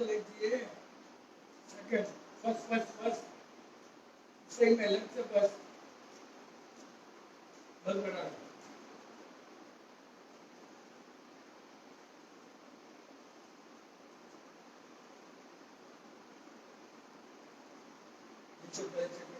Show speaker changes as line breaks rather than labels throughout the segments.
तो लीजिए second first सही में लेफ्ट से फर्स्ट बस बना नीचे बैठ से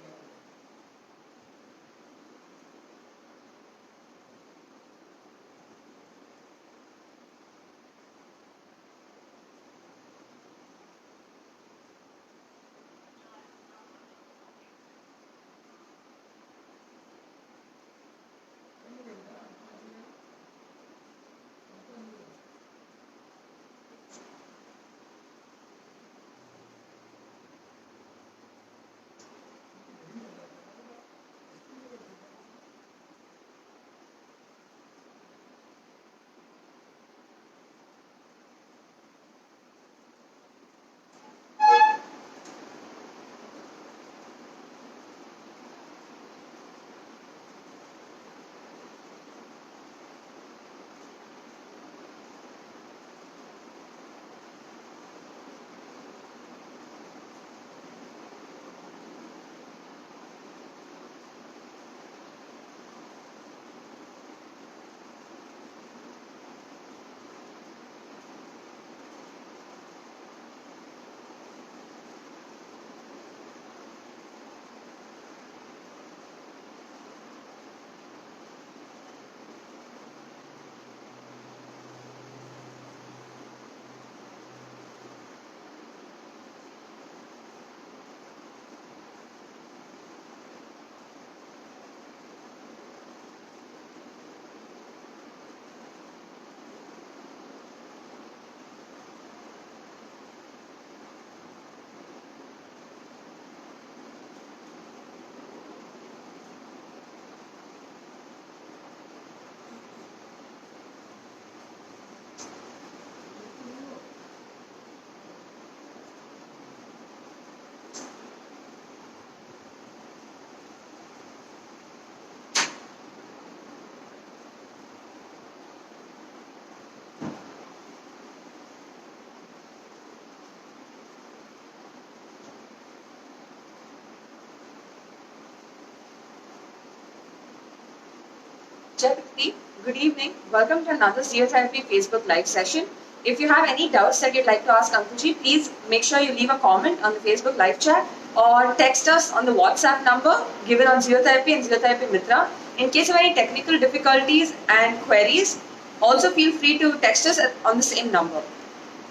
Jagati, good evening. Welcome to another Zeotherapy Facebook Live session. If you have any doubts that you'd like to ask Ankuji, please make sure you leave a comment on the Facebook Live chat or text us on the WhatsApp number given on Zeotherapy and Zeotherapy Mitra. In case of any technical difficulties and queries, also feel free to text us on the same number.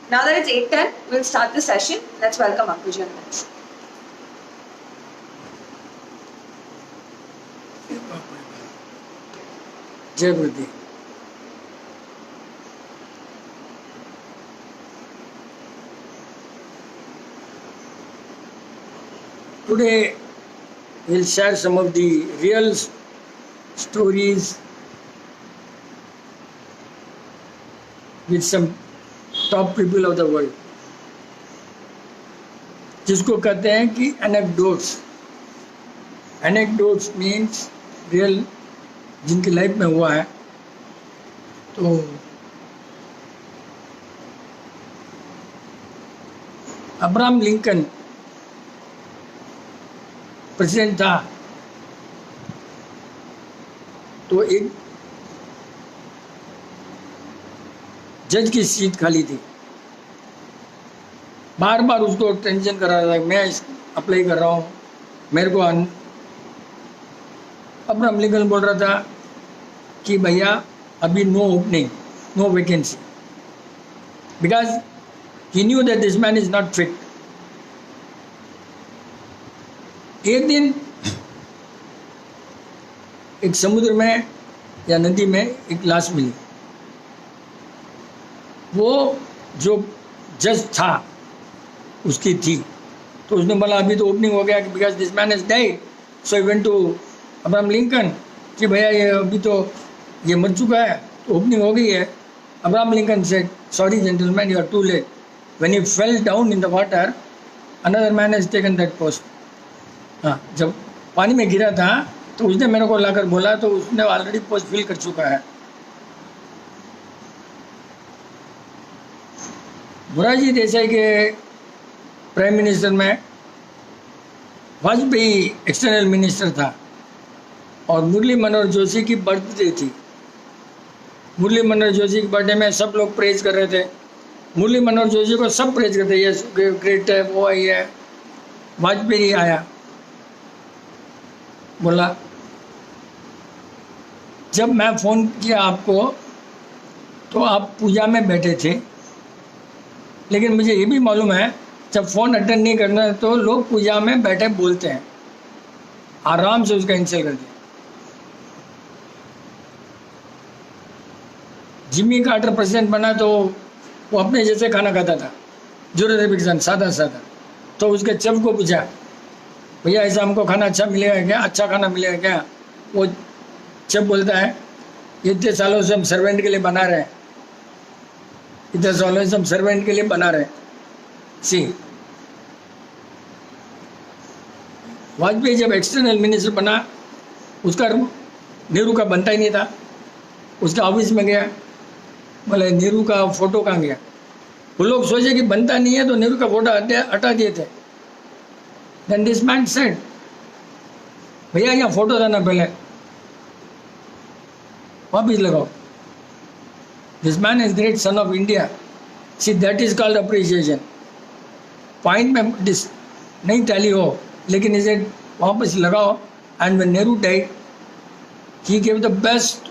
Now that it's 8:10, we'll start the session. Let's welcome Ankuji on this.
जय गुरुदेव। Today we'll share some of the real stories with some top people of the world, जिसको कहते हैं कि anecdotes. Anecdotes means real जिनकी life में हुआ है। तो अब्राहम लिंकन प्रेसिडेंट था, तो एक जज की सीट खाली थी। बार बार उसको टेंशन कर रहा था, मैं अप्लाई कर रहा हूँ, मेरे को अब्राहम लिंकन बोल रहा था कि भैया अभी no opening, no vacancy, because he knew that this man is not fit. एक दिन एक समुद्र में या नदी में एक लाश मिली। वो जो जज था उसकी थी, तो उसने बोला अभी तो ओपनिंग हो गया, because this man is died. So I went to Abraham Lincoln कि भैया ये अभी तो ये मर चुका है, तो ओपनिंग हो गई है। Abraham Lincoln said, sorry gentleman, you are too late, when you fell down in the water another man has taken that post. हाँ, जब पानी में गिरा था तो उसने मेरे को लाकर बोला, तो उसने ऑलरेडी पोस्ट फिल कर चुका है। मोरारजी देसाई के प्राइम मिनिस्टर में वाजपेयी एक्सटर्नल मिनिस्टर था और मुरली मनोहर जोशी की बर्थडे थी। मुरली मनोहर जोशी की बर्थडे में सब लोग प्रेज कर रहे थे। मुरली मनोहर जोशी को सब प्रेज करते, ये ग्रेट है, वो आई है। वाजपेयी आया, बोला जब मैं फ़ोन किया आपको तो आप पूजा में बैठे थे, लेकिन मुझे ये भी मालूम है जब फ़ोन अटेंड नहीं करना तो लोग पूजा में बैठे बोलते हैं। आराम से उसका इंसल्ट कर दिया। जिम्मी कार्टर प्रेसिडेंट बना तो वो अपने जैसे खाना खाता था, जरूरत विकसन सादा सादा। तो उसके चef को पूछा, भैया ऐसा हमको खाना अच्छा मिलेगा क्या, अच्छा खाना मिलेगा क्या? वो चef बोलता है, इतने सालों से हम सर्वेंट के लिए बना रहे हैं, इतने सालों से हम सर्वेंट के लिए बना रहे हैं। सी वाजपेयी जब एक्सटर्नल मिनिस्टर बना, उसका नेहरू का बनता ही नहीं था। उसके ऑफिस में गया, बोले नेहरू का फोटो कहाँ गया? वो लोग सोचे कि बनता नहीं है तो नेहरू का फोटो हटा दिए थे। देन दिस मैन सेड, भैया यहाँ फोटो था ना पहले, वापिस लगाओ। This man is great son of India. See that is called appreciation. Point में नहीं टैली हो, लेकिन इसे वापस लगाओ। And when Nehru died he give the best,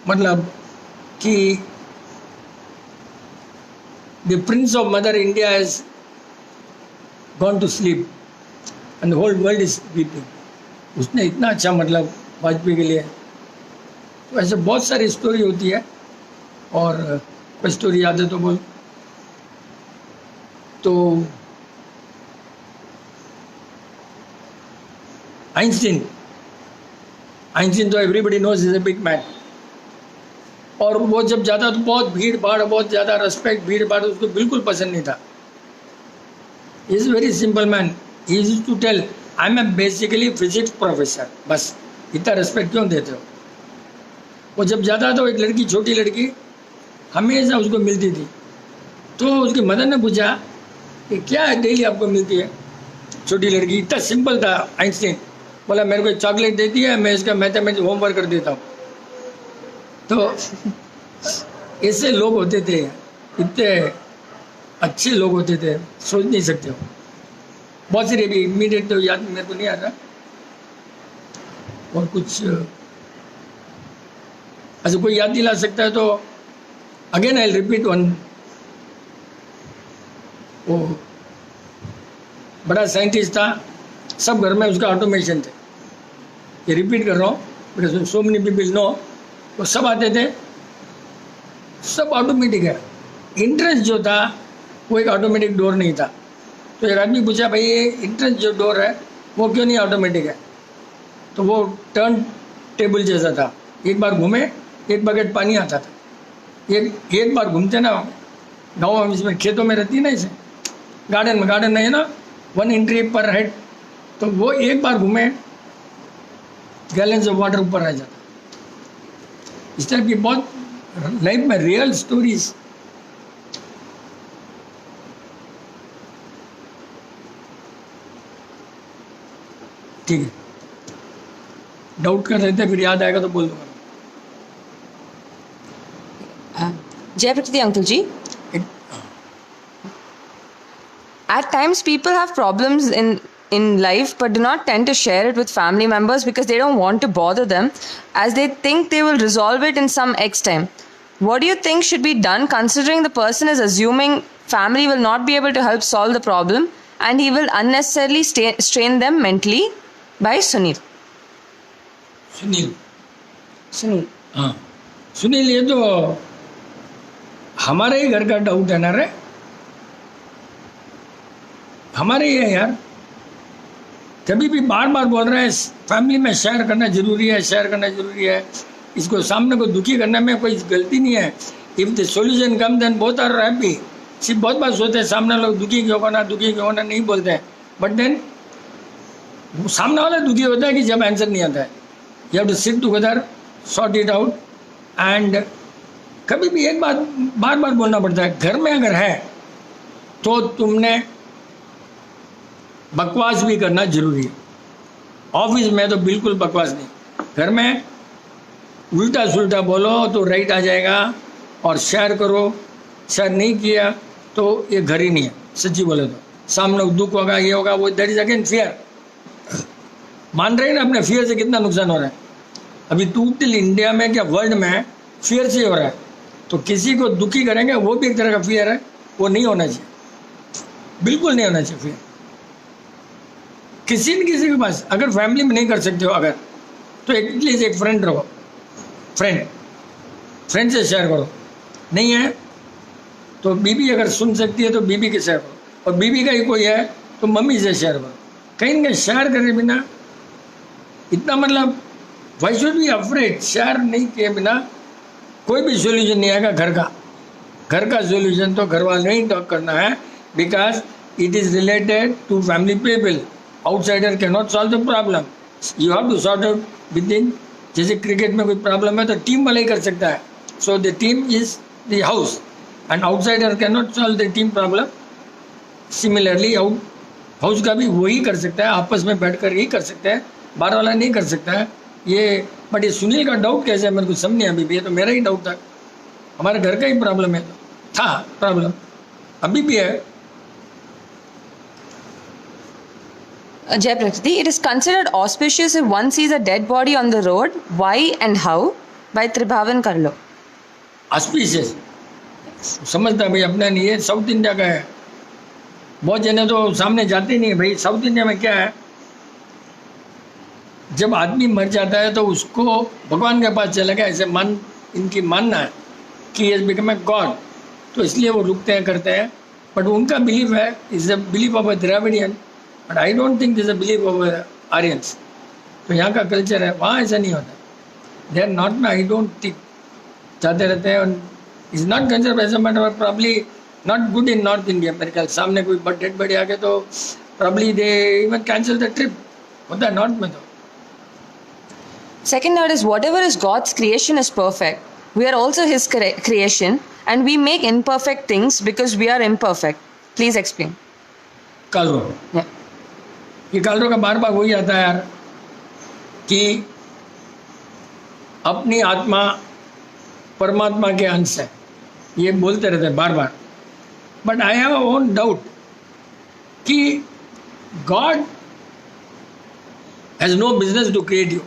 मतलब कि the prince of mother India has gone to sleep and the whole world is sleeping. उसने इतना अच्छा मतलब वाजपेयी के लिए। तो ऐसे बहुत सारी स्टोरी होती है, और कोई स्टोरी याद है तो बोल। तो आइंस्टीन तो everybody knows is a big man. और वो जब जाता तो बहुत भीड़ भाड़, बहुत ज़्यादा रेस्पेक्ट, भीड़ भाड़ उसको बिल्कुल पसंद नहीं था। Is very simple man. He used to tell, I am a basically physics professor. बस इतना रेस्पेक्ट क्यों देते हो? वो जब जाता तो एक लड़की, छोटी लड़की हमेशा उसको मिलती थी। तो उसकी मदर ने पूछा कि क्या है डेली आपको मिलती है छोटी लड़की? इतना सिंपल था आइंस्टीन। बोला मेरे को चॉकलेट देती है, मैं इसका मैथमेटिक्स होमवर्क कर देता हूँ। तो ऐसे लोग होते थे, इतने अच्छे लोग होते थे, सोच नहीं सकते हो। बहुत सारे भी इमीडिएट तो याद मेरे को नहीं आ रहा। और कुछ अच्छा कोई याद दिला सकता है तो अगेन आई रिपीट वन। वो बड़ा साइंटिस्ट था, सब घर में उसका ऑटोमेशन थे। ये रिपीट कर रहा हूँ because so many people know. वो सब आते थे, सब ऑटोमेटिक है। इंट्रेंस जो था वो एक ऑटोमेटिक डोर नहीं था। तो एक आदमी पूछा, भाई ये इंट्रेंस जो डोर है वो क्यों नहीं ऑटोमेटिक है? तो वो टर्न टेबल जैसा था, एक बार घूमे एक बकेट पानी आता था। एक बार घूमते ना, गाँव में इसमें खेतों में रहती है ना, इसे गार्डन में है ना, 1 एंट्री पर हेड। तो वो एक बार घूमे गैलन्स ऑफ वाटर ऊपर आ जाता। इस टाइप की बहुत लाइफ में रियल स्टोरीज। ठीक है, डाउट कर रहे थे, फिर याद आएगा तो बोल दूंगा।
Jai Prakriti uncle ji. At times people have problems in life but do not tend to share it with family members because they don't want to bother them, as they think they will resolve it in some X time. What do you think should be done, considering the person is assuming family will not be able to help solve the problem and he will unnecessarily strain them mentally? By Sunil.
Sunil, हाँ सुनील, ये तो हमारे ही घर का doubt है ना रे, हमारे ही है यार। कभी भी बार बार बोल रहे हैं फैमिली में शेयर करना जरूरी है, शेयर करना जरूरी है। इसको सामने को दुखी करने में कोई गलती नहीं है। If the solution come then both are happy. सिर्फ बहुत बार सोचते हैं सामने लोग दुखी क्यों होना नहीं बोलते हैं, बट देन सामने वाला दुखी होता है कि जब आंसर नहीं आता है। You have to sit together, sort it out. And कभी भी एक बात बार बार बोलना पड़ता है। घर में अगर है तो तुमने बकवास भी करना जरूरी है। ऑफिस में तो बिल्कुल बकवास नहीं, घर में उल्टा सुल्टा बोलो तो राइट आ जाएगा, और शेयर करो, शेयर नहीं किया तो ये घर ही नहीं है। सच्ची बोले तो सामने दुख होगा, ये होगा, वो दैट इज अगेन फियर। मान रहे हैं ना अपने फियर से कितना नुकसान हो रहा है। अभी टोटल इंडिया में क्या वर्ल्ड में फियर से हो रहा है, तो किसी को दुखी करेंगे वो भी एक तरह का फियर है, वो नहीं होना चाहिए, बिल्कुल नहीं होना चाहिए फियर। किसी न किसी के पास, अगर फैमिली में नहीं कर सकते हो अगर, तो एटलीस्ट एक फ्रेंड रहो, फ्रेंड से शेयर करो। नहीं है तो बीबी अगर सुन सकती है तो बीबी के शेयर करो, और बीबी का ही कोई है तो मम्मी से शेयर करो। कहीं ना कहीं शेयर करे बिना इतना मतलब why should be afraid, share नहीं किए बिना कोई भी सोल्यूशन नहीं आएगा घर का। घर का सोल्यूशन तो घर वाले ही टॉक करना है, because it is related to family people. Outsider can not solve the problem, you have to sort out within. जैसे क्रिकेट में कोई प्रॉब्लम है तो टीम वाला ही कर सकता है, so the team is the house and outsider can not solve the team problem. Similarly house का भी वही कर सकता है, आपस में बैठ कर ही कर सकते हैं, बाहर वाला नहीं कर सकता है ये। बट ये सुनील का डाउट कैसे है मेरे को समझ नहीं, अभी भी ये तो मेरा ही डाउट था, हमारे घर का ही प्रॉब्लम है, तो था प्रॉब्लम, अभी भी है।
Jai Prakriti, it is considered auspicious if one sees a dead body on the road. Why and how? By Tribhavan Karlo.
Auspicious समझता भाई अपना नहीं है, साउथ इंडिया का है। बहुत जने तो सामने जाते ही नहीं है भाई। साउथ इंडिया में क्या है, जब आदमी मर जाता है तो उसको भगवान के पास चला गया ऐसे इनकी मानना है कि इज बिकम ए गॉड, तो इसलिए वो रुकते हैं करते हैं। बट उनका बिलीफ है, is a belief of a Dravidian, but I don't think this a belief of Aryans. तो यहाँ का कल्चर है, वहाँ ऐसा नहीं होता। दे आर नॉट में, आई डोंट थिंक जाते रहते हैं। Is not considered as a matter, probably not good in North India. मेरे ख्याल सामने कोई डेड बॉडी आ गए तो probably they even cancel the trip, होता है नॉर्थ में। तो
Second note is whatever is God's creation is perfect. We are also His creation and we make imperfect things because we are imperfect. Please explain.
कालरो,
Yeah.
ये कालरो का बार बार वही आता है यार कि अपनी आत्मा परमात्मा के अंश है, ये बोलते रहते हैं बार बार। But I have own doubt कि God has no business to create you.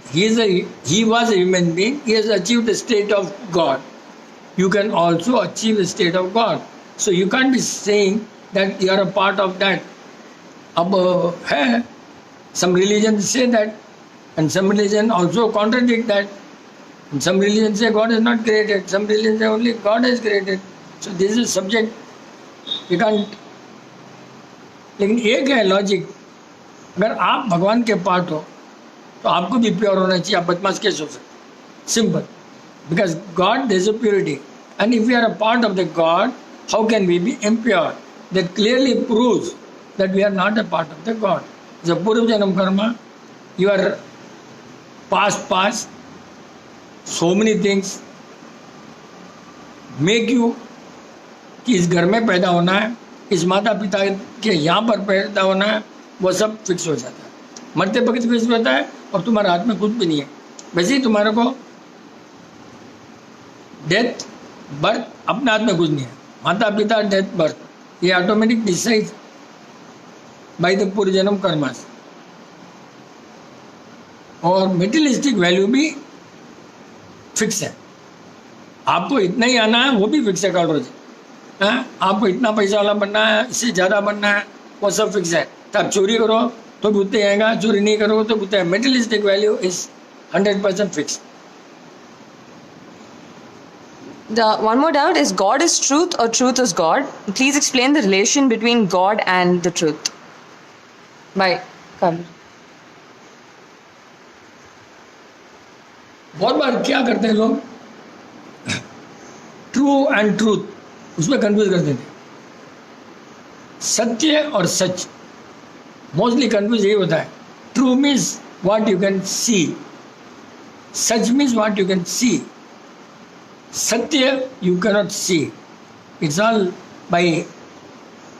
He was a human being. He has achieved the state of God. You can also achieve the state of God. So you can't be saying that you are a part of that. अब है, some religions say that, and some religion also contradict that. And some religions say God is not created. Some religions say only God is created. So this is subject. You can't. लेकिन एक है logic, अगर आप भगवान के part हो तो आपको भी प्योर होना चाहिए। आप बदमाश कैसे हो सकते? Simple, because God there is a purity, and if we are a part of the God, how can we be impure? That clearly proves that we are not a part of the God. जब पूर्व जन्म कर्मा, you are past so many things make you कि इस घर में पैदा होना है, इस माता पिता के यहाँ पर पैदा होना है, वो सब फिक्स हो जाता है। मरते वक्त फिक्स होता है और तुम्हारे हाथ में कुछ भी नहीं है। वैसे ही तुम्हारे को डेथ बर्थ अपने हाथ में कुछ नहीं है। माता पिता डेथ बर्थ ये ऑटोमेटिक डिसाइड बाय द पूर्व जन्म कर्मास। और मेटेरियलिस्टिक वैल्यू भी फिक्स है, आपको इतना ही आना है, वो भी फिक्स है। कॉलरोजी आपको इतना पैसा वाला बनना है, इससे ज़्यादा बनना है, वो सब फिक्स है। तो आप चोरी करो तो भी उतने आएगा, चोरी नहीं करो तो उतने। Materialistic value is 100% fix.
The one more doubt is God is truth or truth is God? Please explain the relation between God and the truth. By Karlo.
बहुत बार क्या करते हैं लोग, ट्रू एंड ट्रूथ उसमें कंफ्यूज कर देते। सत्य और सच मोस्टली कंफ्यूज यही होता है। True means what you can see, सच means what you can see. सत्य you cannot see, it's all by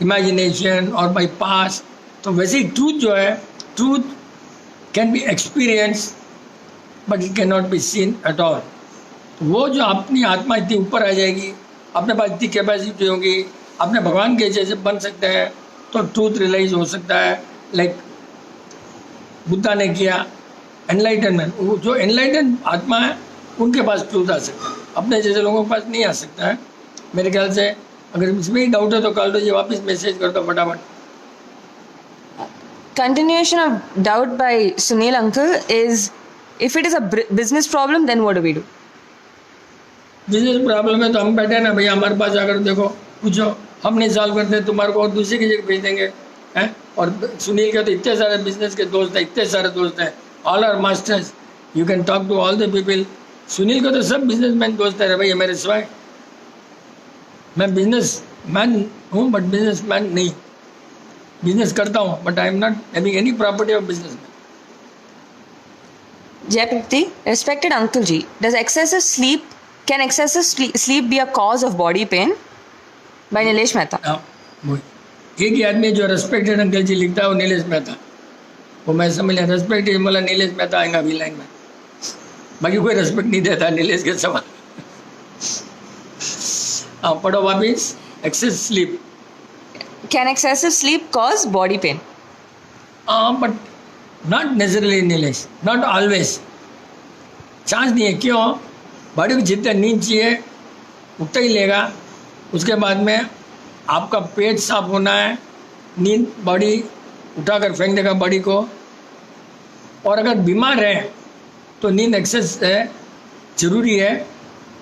imagination और बाई पास। तो वैसे ही ट्रूथ जो है, truth can be experience but it can not be seen at all. तो वो जो अपनी आत्मा इतनी ऊपर आ जाएगी, अपने पास इतनी कैपेसिटी होगी, अपने भगवान के जैसे बन सकते हैं, तो ट्रूथ रियलाइज हो सकता है। लाइक बुद्धा ने किया, एनलाइटनमेंट, वो जो एनलाइटन आत्मा है उनके पास ट्रूथ आ सकता है, अपने जैसे लोगों के पास नहीं आ सकता है। मेरे ख्याल से अगर इसमें ही डाउट है तो कॉल जी वापस मैसेज कर दो फटाफट।
Continuation of doubt by Sunil uncle is, if it is a business problem, then what do we do?
Business problem है तो हम बैठे ना भैया, हमारे पास आकर देखो, पूछो, हम नहीं सॉल्व करते तुम्हारे को और दूसरे की जगह भेज देंगे हैं। और सुनील के तो इतने सारे बिजनेस के दोस्त हैं, इतने सारे दोस्त हैं, all are masters, you can talk to all the people. Sunil को तो सब बिजनेसमैन दोस्त है भैया मेरे सिवाय। मैं बिजनेस मैन हूँ बट बिजनेस मैन नहीं, बिजनेस करता हूँ but I am not having any property of business.
Jayapati, respected uncle ji, can excessive sleep be a cause of body pain? By Nilesh Mehta.
हाँ, एक ही आदमी जो respected uncle जी लिखता है वो नीलेश मेहता, वो मैं समझ लिया रेस्पेक्टेड मतलब नीलेश मेहता आएगा अभी लाइन में, बाकी कोई रेस्पेक्ट नहीं देता नीलेश के सवाल। हाँ पढ़ो वापिस। Excess sleep,
Can excessive sleep cause body pain?
But not naturally Nilesh, not always, chance नहीं है। क्यों? बॉडी को जितना नींद चाहिए उतना ही लेगा। उसके बाद में आपका पेट साफ होना है, नींद बॉडी उठाकर फेंक देगा बॉडी को। और अगर बीमार है तो नींद एक्सेस है ज़रूरी है।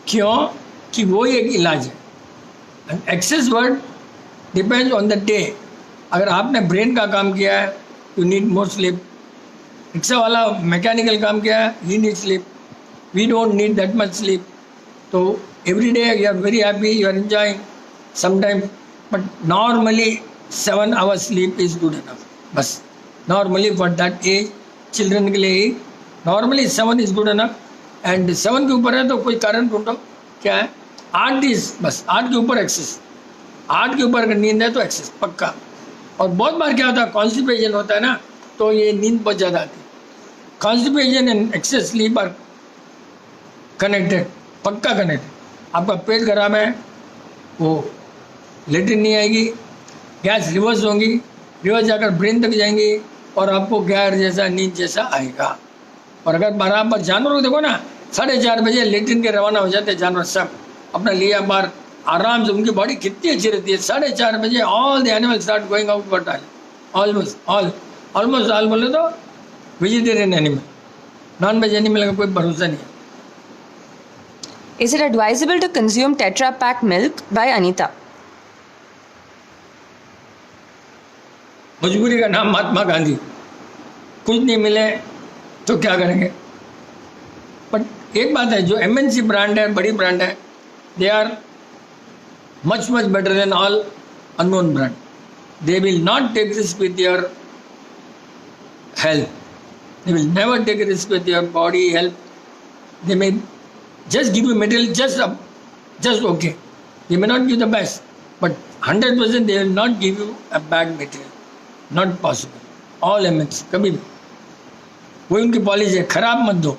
क्यों? कि वो एक इलाज है। Excess word depends on the day. अगर आपने ब्रेन का काम किया है you need more sleep, rickshaw वाला मैकेनिकल काम किया है he need sleep, we don't need that much sleep. तो every day you are very happy, you are enjoying sometime, but normally 7 hours sleep is good enough. बस normally for that age children के लिए ही normally 7 is good enough. And 7 के ऊपर है तो कोई कारण ढूंढो क्या है। 8 इज बस, 8 के ऊपर एक्सेस, 8 के ऊपर अगर नींद है तो एक्सेस पक्का। और बहुत बार क्या होता है, कॉन्स्टिपेशन होता है ना, तो ये नींद बहुत ज़्यादा आती है। Constipation and excess sleep are connected, पक्का कनेक्टेड। आपका पेट खराब है, वो लेटरिन नहीं आएगी, गैस रिवर्स होंगी, रिवर्स जाकर ब्रेन तक जाएंगी और आपको गैर जैसा नींद जैसा आएगा। और अगर बराबर जानवरों को देखो ना, 4:30 बजे लेटरिन के रवाना हो जाते हैं जानवर सब, अपना लिया बार आराम से, उनकी बॉडी कितनी अच्छी रहती है। 4:30 बजे all the animal start going out for time, almost all बोले तो vegetarian animal, non veg animal का कोई भरोसा नहीं है।
Is it advisable to consume Tetra Pak milk? By Anita.
मजबूरी का नाम महात्मा गांधी, कुछ नहीं मिले तो क्या करेंगे। बट एक बात है, जो MNC ब्रांड है, बड़ी ब्रांड है, they are much better than all unknown brand. They will not take risk with your health, they will never take risk with your body health. They may just give you material, just okay. They may not give the best, but 100% they will not give you a bad material. Not possible. All MNC कभी भी वही उनकी policy है, खराब मत दो,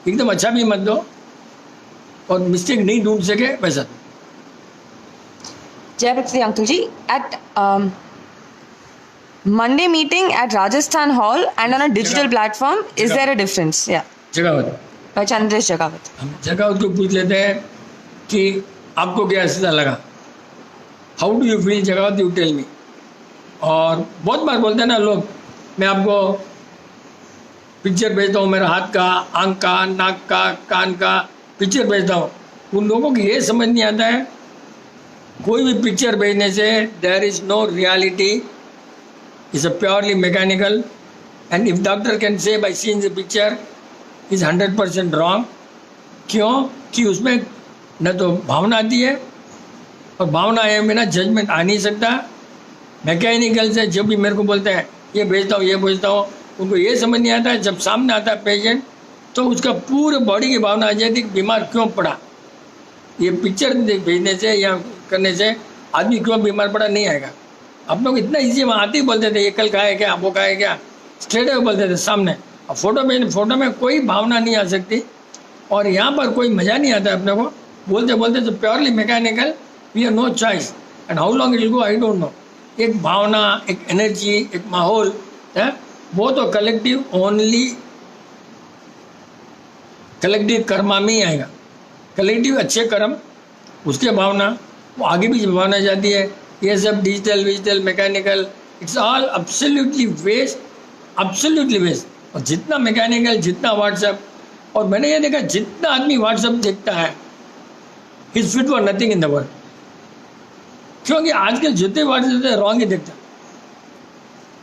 एकदम अच्छा भी मत दो, और मिस्टेक नहीं ढूंढ सके वैसा दो।
Jayapati uncle ji, at Monday meeting at Rajasthan Hall and on a digital platform, is there a difference? Yeah.
जगह
By Chandresh Jagawat.
हम जगह को पूछ लेते हैं कि आपको क्या ऐसा लगा, हाउ डू यू फील जगह, यू टेल मी। और बहुत बार बोलते हैं ना लोग, मैं आपको पिक्चर भेजता हूँ, मेरा हाथ का, आंख का, नाक का, कान का पिक्चर भेजता हूँ। उन लोगों को ये समझ नहीं आता है, कोई भी पिक्चर भेजने से there is no reality, is a purely mechanical. And if doctor can say by seeing the picture is 100% wrong. क्यों? कि उसमें न तो भावना आती है, और भावना आए बिना जजमेंट आ नहीं सकता। मैकेनिकल से जब भी मेरे को बोलते हैं ये भेजता हूँ, ये भेजता हूँ, उनको ये समझ नहीं आता है, जब सामने आता है पेशेंट तो उसका पूरे बॉडी की भावना आ जाती है कि बीमार क्यों पड़ा। ये पिक्चर भेजने से या करने से आदमी क्यों बीमार पड़ा नहीं आएगा। आप लोग इतना ईजी वहाँ आते ही बोलते थे ये कल खाए क्या, वो खाए क्या, स्ट्रेट अवे बोलते थे सामने। अब फोटो में कोई भावना नहीं आ सकती और यहाँ पर कोई मज़ा नहीं आता अपने को बोलते बोलते। तो purely mechanical, we have no choice and how long it will go I don't know. एक भावना, एक एनर्जी, एक माहौल है, वो तो कलेक्टिव ओनली कलेक्टिव कर्मा में ही आएगा। कलेक्टिव अच्छे कर्म, उसके भावना, वो आगे भी भावना जाती है। ये सब digital mechanical, it's all absolutely waste, absolutely waste. और जितना मैकेनिकल, जितना व्हाट्सएप, और मैंने ये देखा जितना आदमी व्हाट्सएप देखता है is fit for nothing in the world. क्योंकि आजकल जितने व्हाट्सएप रॉन्ग ही देखता,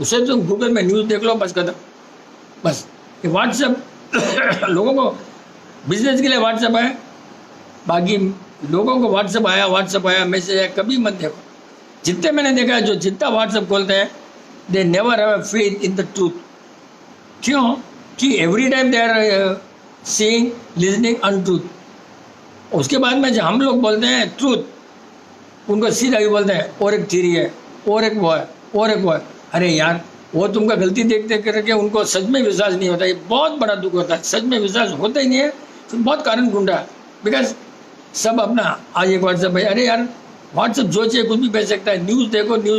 उसे तुम गूगल में न्यूज़ देख लो, बस खत्म। बस ये व्हाट्सएप लोगों को बिजनेस के लिए व्हाट्सएप है, बाकी लोगों को व्हाट्सएप आया मैसेज आया, कभी मत देखो। जितने मैंने देखा है जो जितना व्हाट्सएप खोलते हैं they never have a faith in the truth. क्यों? कि every time they are seeing listening untruth. उसके बाद में जब हम लोग बोलते हैं ट्रूथ, उनको सीधा ही बोलते हैं और एक थ्योरी है, और एक वो है, और एक वो है। अरे यार, वो तुमका गलती देख देख करके उनको सच में विश्वास नहीं होता। ये बहुत बड़ा दुख होता है, सच में विश्वास होता ही नहीं है। तो बहुत कारण ढूंढा है, बिकॉज सब अपना आज एक व्हाट्सएप है। अरे यार, व्हाट्सएप जो चाहिए कुछ भी भेज सकता है। न्यूज़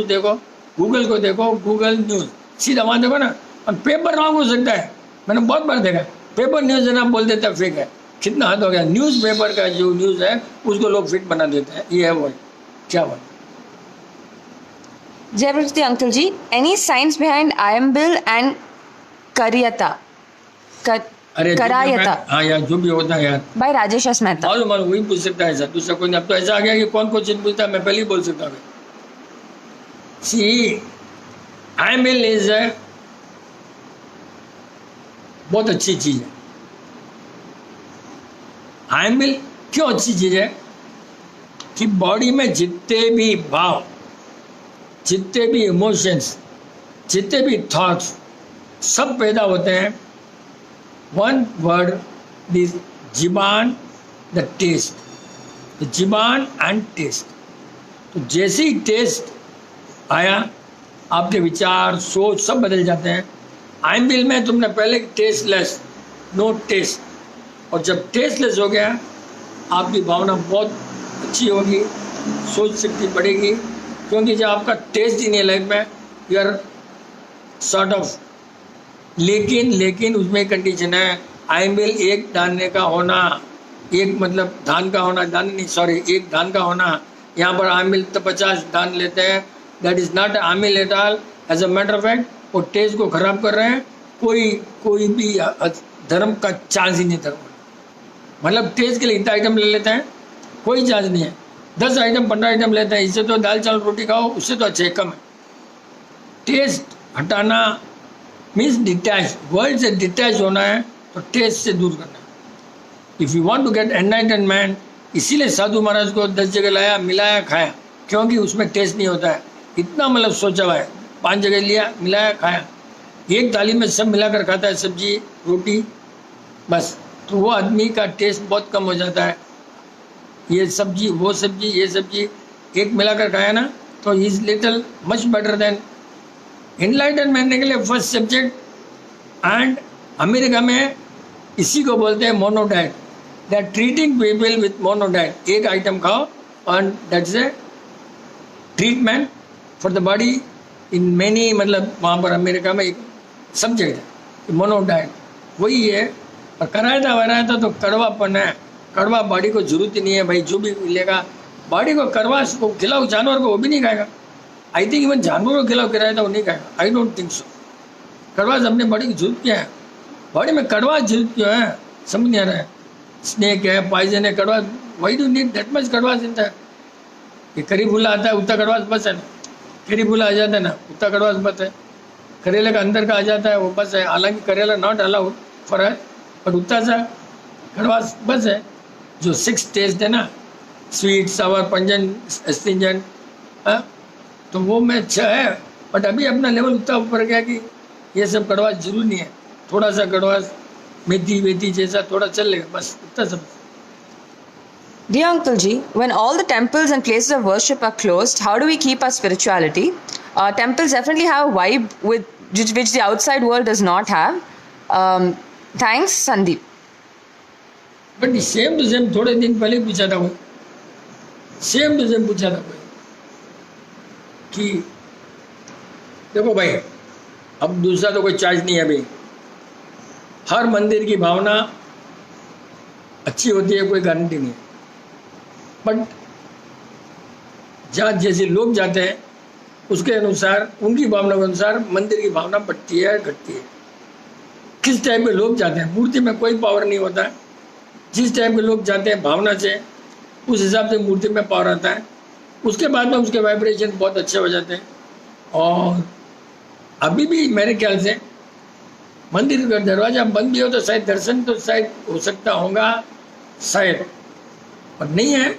देखो, गूगल को देखो, गूगल न्यूज़ सीधा वहाँ देखो ना। और पेपर रॉन्ग हो सकता है, मैंने बहुत बार देखा। पेपर न्यूज़ है ना, बोल देता है फेक है। कितना हद हो गया। न्यूज़ पेपर का जो न्यूज़ है उसको लोग फिट बना देते हैं। ये है वो, क्या बात।
जय प्रकृति अंकल जी, एनी साइंस बिहाइंड आयम बिल एंड करियता करायता?
हाँ यार, जो भी होता है यार,
बाय राजेश एस मेहता।
मालूम वही पूछ सकता है सर, दूसरा कोई नहीं। अब तो ऐसा आ गया कि कौन क्वेश्चन पूछता है, मैं पहले ही बोल सकता हूँ। सी आई मिल इज बहुत अच्छी चीज है। आई मिल क्यों अच्छी चीज है? कि बॉडी में जितने भी भाव, जितने भी इमोशंस, जितने भी थॉट्स सब पैदा होते हैं वन वर्ड, दिस ज़ुबान, द टेस्ट, द ज़ुबान एंड टेस्ट। तो जैसे ही टेस्ट आया, आपके विचार, सोच सब बदल जाते हैं। आई बिल में तुमने पहले टेस्टलेस, नो टेस्ट, और जब टेस्टलेस हो गया आपकी भावना बहुत अच्छी होगी, सोच शक्ति बढ़ेगी। क्योंकि जब आपका टेस्ट ही नहीं है लाइफ में, यू आर सॉर्ट ऑफ। लेकिन उसमें एक कंडीशन है। आई मिल एक दाने का होना, एक मतलब धान का होना, दाने नहीं सॉरी, एक धान का होना। यहाँ पर आई मिल तो 50 धान लेते हैं, that is not a meal at all. As a matter of fact वो टेस्ट को खराब कर रहे हैं। कोई भी धर्म का चांस ही नहीं था। मतलब टेस्ट के लिए इतना आइटम ले लेते हैं, कोई चांस नहीं है। 10 आइटम 15 आइटम लेते हैं, इससे तो दाल चावल रोटी खाओ, उससे तो अच्छे कम है। टेस्ट हटाना मीन्स डिटैच, वर्ल्ड से डिटैच होना है, तो टेस्ट से दूर करना है। If you want to get enlightenment, इसीलिए साधु महाराज को 10 जगह लाया, मिलाया, खाया, क्योंकि उसमें टेस्ट नहीं होता है। इतना मतलब सोचा हुआ है, 5 जगह लिया, मिलाया, खाया। एक थाली में सब मिलाकर खाता है, सब्जी रोटी, बस। तो वो आदमी का टेस्ट बहुत कम हो जाता है। ये सब्जी, वो सब्जी, ये सब्जी एक मिलाकर खाया ना, तो is little much better then enlightenment के लिए फर्स्ट सब्जेक्ट। एंड अमेरिका में इसी को बोलते हैं mono diet. They are treating people with mono diet. एक आइटम खाओ and that's a treatment for the body in many, मतलब वहाँ पर अमेरिका में एक सब्जेक्ट है मोनो डाइट, वही है। और कराया वराया तो कड़वापन है। कड़वा बॉडी को जरूरत ही नहीं है भाई, जो भी मिलेगा बॉडी को कड़वा को खिलाओ, जानवर को वो भी नहीं खाएगा। आई थिंक इवन जानवर को खिलाओ कराया था वो नहीं खाएगा, आई डोंट थिंक सो। कड़वा अपने बॉडी की जरूरत क्या है? बॉडी में कड़वा जरूरत क्यों है, समझ नहीं आ रहा है। स्नेक है, पॉइजन है, कड़वा, why do need that much कड़वा जिंदा है? ये करी फूला आता है, उतना कड़वा बस है ना। करी फूला आ जाता है ना, उतना कड़वा बस है। करेले का अंदर का आ जाता है, वो बस है। हालांकि करेला नॉट अलाउड फॉर है, बट उतना सा कड़वा बस है। जो 6 टेस्ट है ना, स्वीट, सावर, पंजन, एस्टिंजेंट, तो वो में 6 है। बट अभी अपना लेवल उतना ऊपर गया कि ये सब कड़वा जरूर नहीं है। थोड़ा सा कड़वा मेथी वेथी जैसा थोड़ा चल लेगा, बस इतना सब।
Dear Uncle Ji, when all the temples and places of worship are closed, how do we keep our spirituality? Temples definitely have a vibe which the outside world does not have. Thanks, Sandeep.
But same to same थोड़े दिन पहले पूछा था कोई, same to same पूछा था कोई कि देखो भाई, अब दूसरा तो कोई चार्ज नहीं है अभी, हर मंदिर की भावना अच्छी होती है, कोई गारंटी नहीं है, बट जहाँ जैसे लोग जाते हैं उसके अनुसार, उनकी भावना के अनुसार मंदिर की भावना बढ़ती है घटती है। किस टाइप के लोग जाते हैं, मूर्ति में कोई पावर नहीं होता है, जिस टाइप के लोग जाते हैं भावना से, उस हिसाब से मूर्ति में पावर आता है। उसके बाद में उसके वाइब्रेशन बहुत अच्छे हो जाते हैं। और अभी भी मेरे ख्याल से मंदिर का दरवाजा बंद भी हो तो शायद दर्शन तो शायद हो सकता होगा, शायद, पर नहीं है।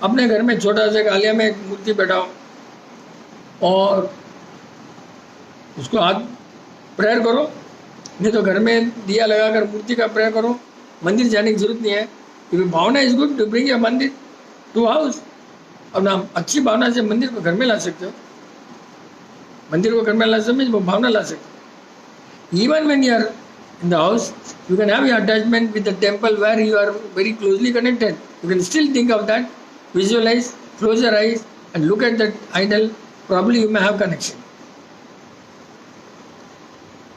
अपने घर में छोटा सा आलिया में एक मूर्ति बैठाओ और उसको हाथ प्रेयर करो, नहीं तो घर में दिया लगाकर मूर्ति का प्रेयर करो। मंदिर जाने की जरूरत नहीं है। क्योंकि bhavana is good to bring a mandir to house. अब ना अच्छी भावना से मंदिर को घर में ला सकते हो, मंदिर को घर में ला सकते हो, भावना ला सकते हो। Even when you are in the house, you can have your attachment with the temple where you are very closely connected. You can still think of that, visualize, close your eyes and look at that idol. Probably you may have connection.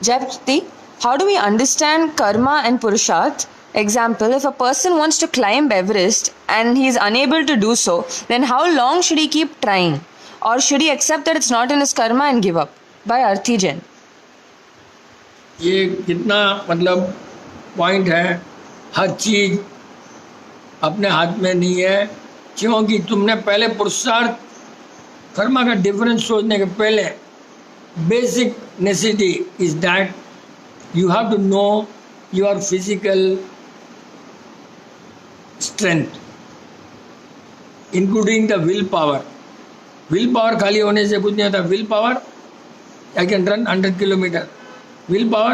Jayapati, how do we understand karma and purusharth? Example, if a person wants to climb Everest and he is unable to do so, then how long should he keep trying? Or should he accept that it's not in his karma and give up? By Arthi Jain.
ये कितना मतलब point है। हर चीज़ अपने हाथ में नहीं है, क्योंकि तुमने पहले पुरुषार्थ कर्मा का डिफरेंस सोचने के पहले basic necessity is that you have to know your physical strength including the will power. Will power खाली होने से कुछ नहीं होता। Will power I can run 100 kilometre, will power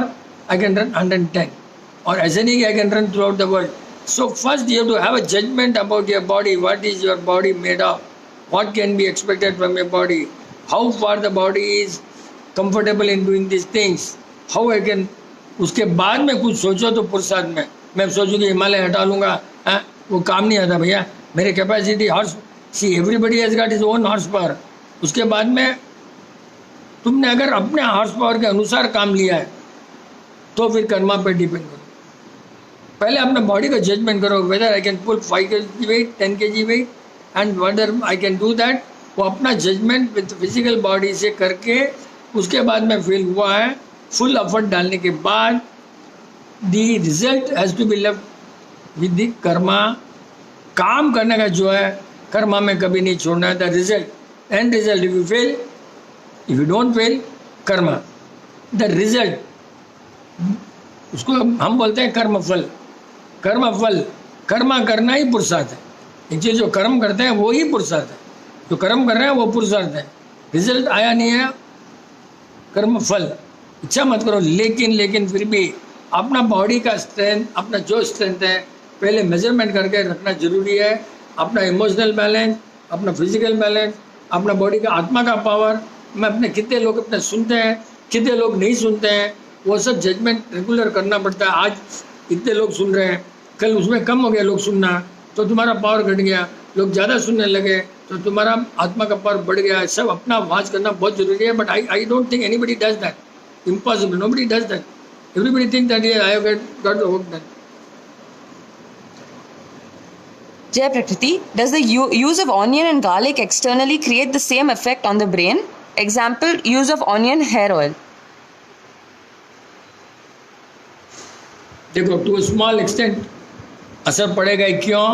I can run 110, or ऐसे नहीं कि I can run throughout the world. So first you have to have a judgment about your body. What is your body made of? What can be expected from your body? How far the body is comfortable in doing these things? How I can, उसके बाद में कुछ सोचो तो पुरुषार्थ में मैं सोचूं कि हिमालय हटा लूँगा, वो काम नहीं आता भैया। मेरे capacity horse, see everybody has got his own horse power. उसके बाद में तुमने अगर अपने हॉर्स पावर के अनुसार काम लिया है तो फिर कर्मा पर डिपेंड करो। पहले अपने बॉडी का जजमेंट करो, whether I can pull 5 kg weight, 10 kg weight and whether I can do that. वो अपना जजमेंट विद फिजिकल बॉडी से करके उसके बाद में फील हुआ है। फुल एफर्ट डालने के बाद the result has to be left with the karma. काम करने का जो है कर्मा में कभी नहीं छोड़ना है। The result and result, if you fail, if you don't fail, karma, the result, उसको हम बोलते हैं कर्म फल। कर्म फल, कर्मा करना ही पुरुषार्थ है। एक चीज जो कर्म करते हैं वो ही पुरुषार्थ है, जो कर्म कर रहे हैं वो पुरुषार्थ है। रिजल्ट आया नहीं है, कर्म फल। इच्छा मत करो, लेकिन फिर भी अपना बॉडी का स्ट्रेंथ, अपना जो स्ट्रेंथ है पहले मेजरमेंट करके रखना जरूरी है। अपना इमोशनल बैलेंस, अपना फिजिकल बैलेंस, अपना बॉडी का आत्मा का पावर। मैं अपने कितने लोग अपने सुनते हैं, कितने लोग नहीं सुनते हैं, वो सब जजमेंट रेगुलर करना पड़ता है। आज इतने लोग सुन रहे हैं, कल उसमें कम हो गया लोग सुनना, तो तुम्हारा पावर घट गया। लोग ज़्यादा सुनने लगे तो तुम्हारा आत्मा का पावर बढ़ गया। सब अपना वाच करना बहुत जरूरी है। But I don't think anybody does that, impossible, nobody does that. Everybody think that I have got the work done.
Jay Prakriti, does the use of onion and garlic externally create the same effect on the brain? Example, use of onion hair oil.
देखो, to small extent असर पड़ेगा। क्यों?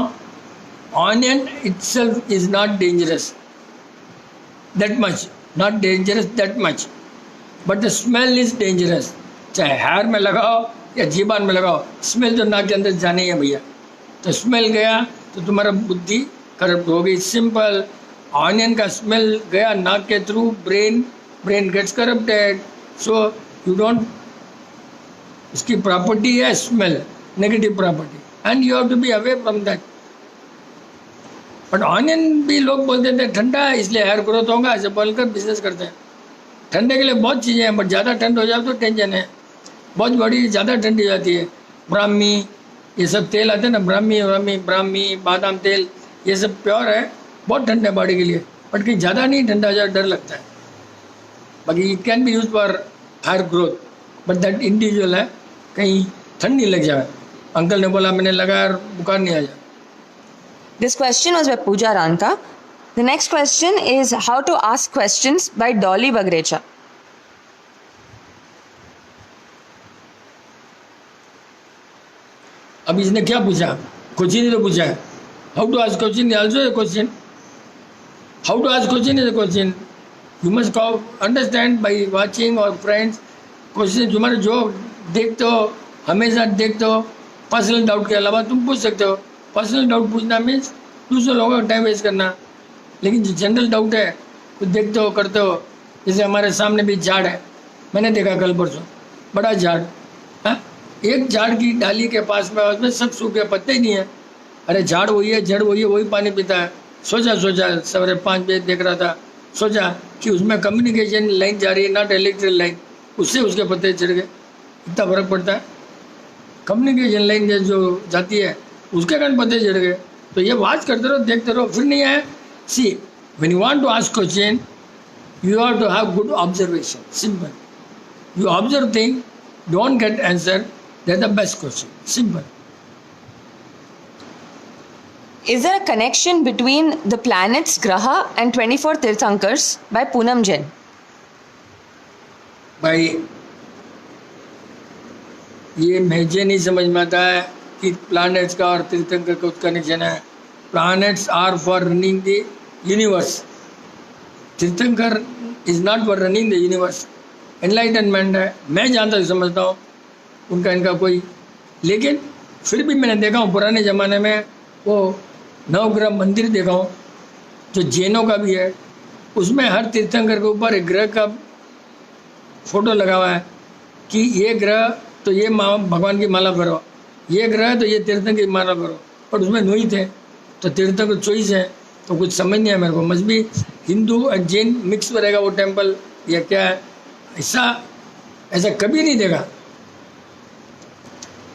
Onion itself is not dangerous that much, not dangerous that much, but the smell is dangerous. चाहे hair में लगाओ या जीबान में लगाओ, स्मेल तो नाक के अंदर जानी है भैया। तो स्मेल गया तो तुम्हारा बुद्धि करप्ट हो गई। सिंपल, ऑनियन का स्मेल गया नाक के through, brain gets corrupted. So you don't, इसकी प्रॉपर्टी है smell, negative property, and you have to be away from that. But onion भी लोग बोलते थे ठंडा है इसलिए हेयर ग्रोथ होगा, ऐसे बोलकर बिजनेस करते हैं। ठंडे के लिए बहुत चीज़ें हैं, बट ज़्यादा ठंड हो जाए तो टेंशन है। बहुत बॉडी ज़्यादा ठंडी हो जाती है। ब्राह्मी ये सब तेल आते हैं ना, ब्राह्मी बादाम तेल, ये सब प्योर है, बहुत ठंडा है बॉडी के लिए, बट कहीं ज़्यादा नहीं ठंडा हो जाए डर लगता है। बाकी it can be use for hair growth, but that individual है, कहीं ठंड नहीं लग जाए। अंकल ने बोला, मैंने लगाया और बुखार नहीं आ जाए।
This question was by Pooja Ranka. The next question is how to ask questions by Dolly Bagrecha.
अब इसने क्या पूछा? क्वेश्चन ही तो पूछा है। How to ask question also a question. How to ask question is a question. You must understand by watching और friends. क्वेश्चन तुम्हारे जो देखते हो, हमेशा देखते हो, पर्सनल डाउट के अलावा तुम पूछ सकते हो। पर्सनल डाउट पूछना मीन्स दूसरे लोगों का टाइम वेस्ट करना, लेकिन जो जनरल डाउट है कुछ देखते हो करते हो। जैसे हमारे सामने भी झाड़ है, मैंने देखा कल परसों, बड़ा झाड़ है, एक झाड़ की डाली के पास में उसमें सब सूखे पत्ते ही नहीं है। अरे झाड़ वही है, जड़ वही है, वही पानी पीता है। सोचा सवेरे 5 बजे देख रहा था, सोचा कि उसमें कम्युनिकेशन लाइन जा रही है, नॉट इलेक्ट्रिक लाइन, उससे उसके पत्ते चढ़ गए। इतना फर्क पड़ता है। कम्युनिकेशन लाइन जो जाती है उसके कारण पत्ते चढ़ गए। तो ये वाच करते रहो, देखते रहो, फिर नहीं आए। See when you want to ask question you have to have good observation. Simple, you observe thing, don't get answer, that is the best question. Simple.
Is there a connection between the planets Graha and 24 Tirthankars by Poonam Jain?
भाई ये मुझे नहीं समझ में आता है कि planets का और तीर्थंकर का कनेक्शन है। Planets are for running the universe, tirthankara is not for running the universe. Enlightenment है, मैं जानता हूँ, समझता हूँ उनका इनका कोई, लेकिन फिर भी मैंने देखा हूँ पुराने ज़माने में वो नवग्रह मंदिर देखा हूँ जो जैनों का भी है। उसमें हर तीर्थंकर के ऊपर एक ग्रह का फोटो लगा हुआ है कि ये ग्रह तो ये भगवान की माला करो, ये ग्रह तो ये तीर्थंकर की माला करो, पर उसमें नहीं थे। तो तीर्थंकर चॉइस है, तो कुछ समझ नहीं है मेरे को। मस्ट बी हिंदू और जैन मिक्स में रहेगा वो टेम्पल या क्या है, ऐसा कभी नहीं देखा।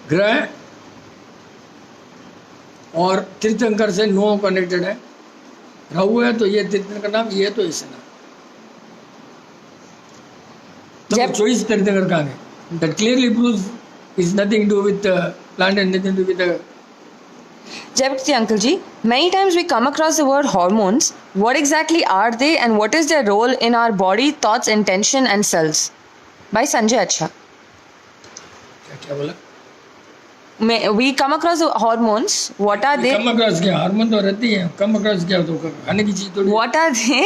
ग्रह और तीर्थंकर से नो कनेक्टेड है। राहु है तो ये तीर्थंकर नाम, ये तो ऐसे नाम, तो चॉइस तीर्थंकर का है। That clearly proves it's nothing to do with the plant and nothing to do with the.
Jayapati Uncle Ji, many times we come across the word hormones. What exactly are they and what is their role in our body, thoughts, intention and cells? By Sanjay Acha.
क्या बोला?
We come across the hormones. What are they?
Come across क्या? Hormone तो रहती है। Come across क्या तो खाने की चीज थोड़ी।
What are they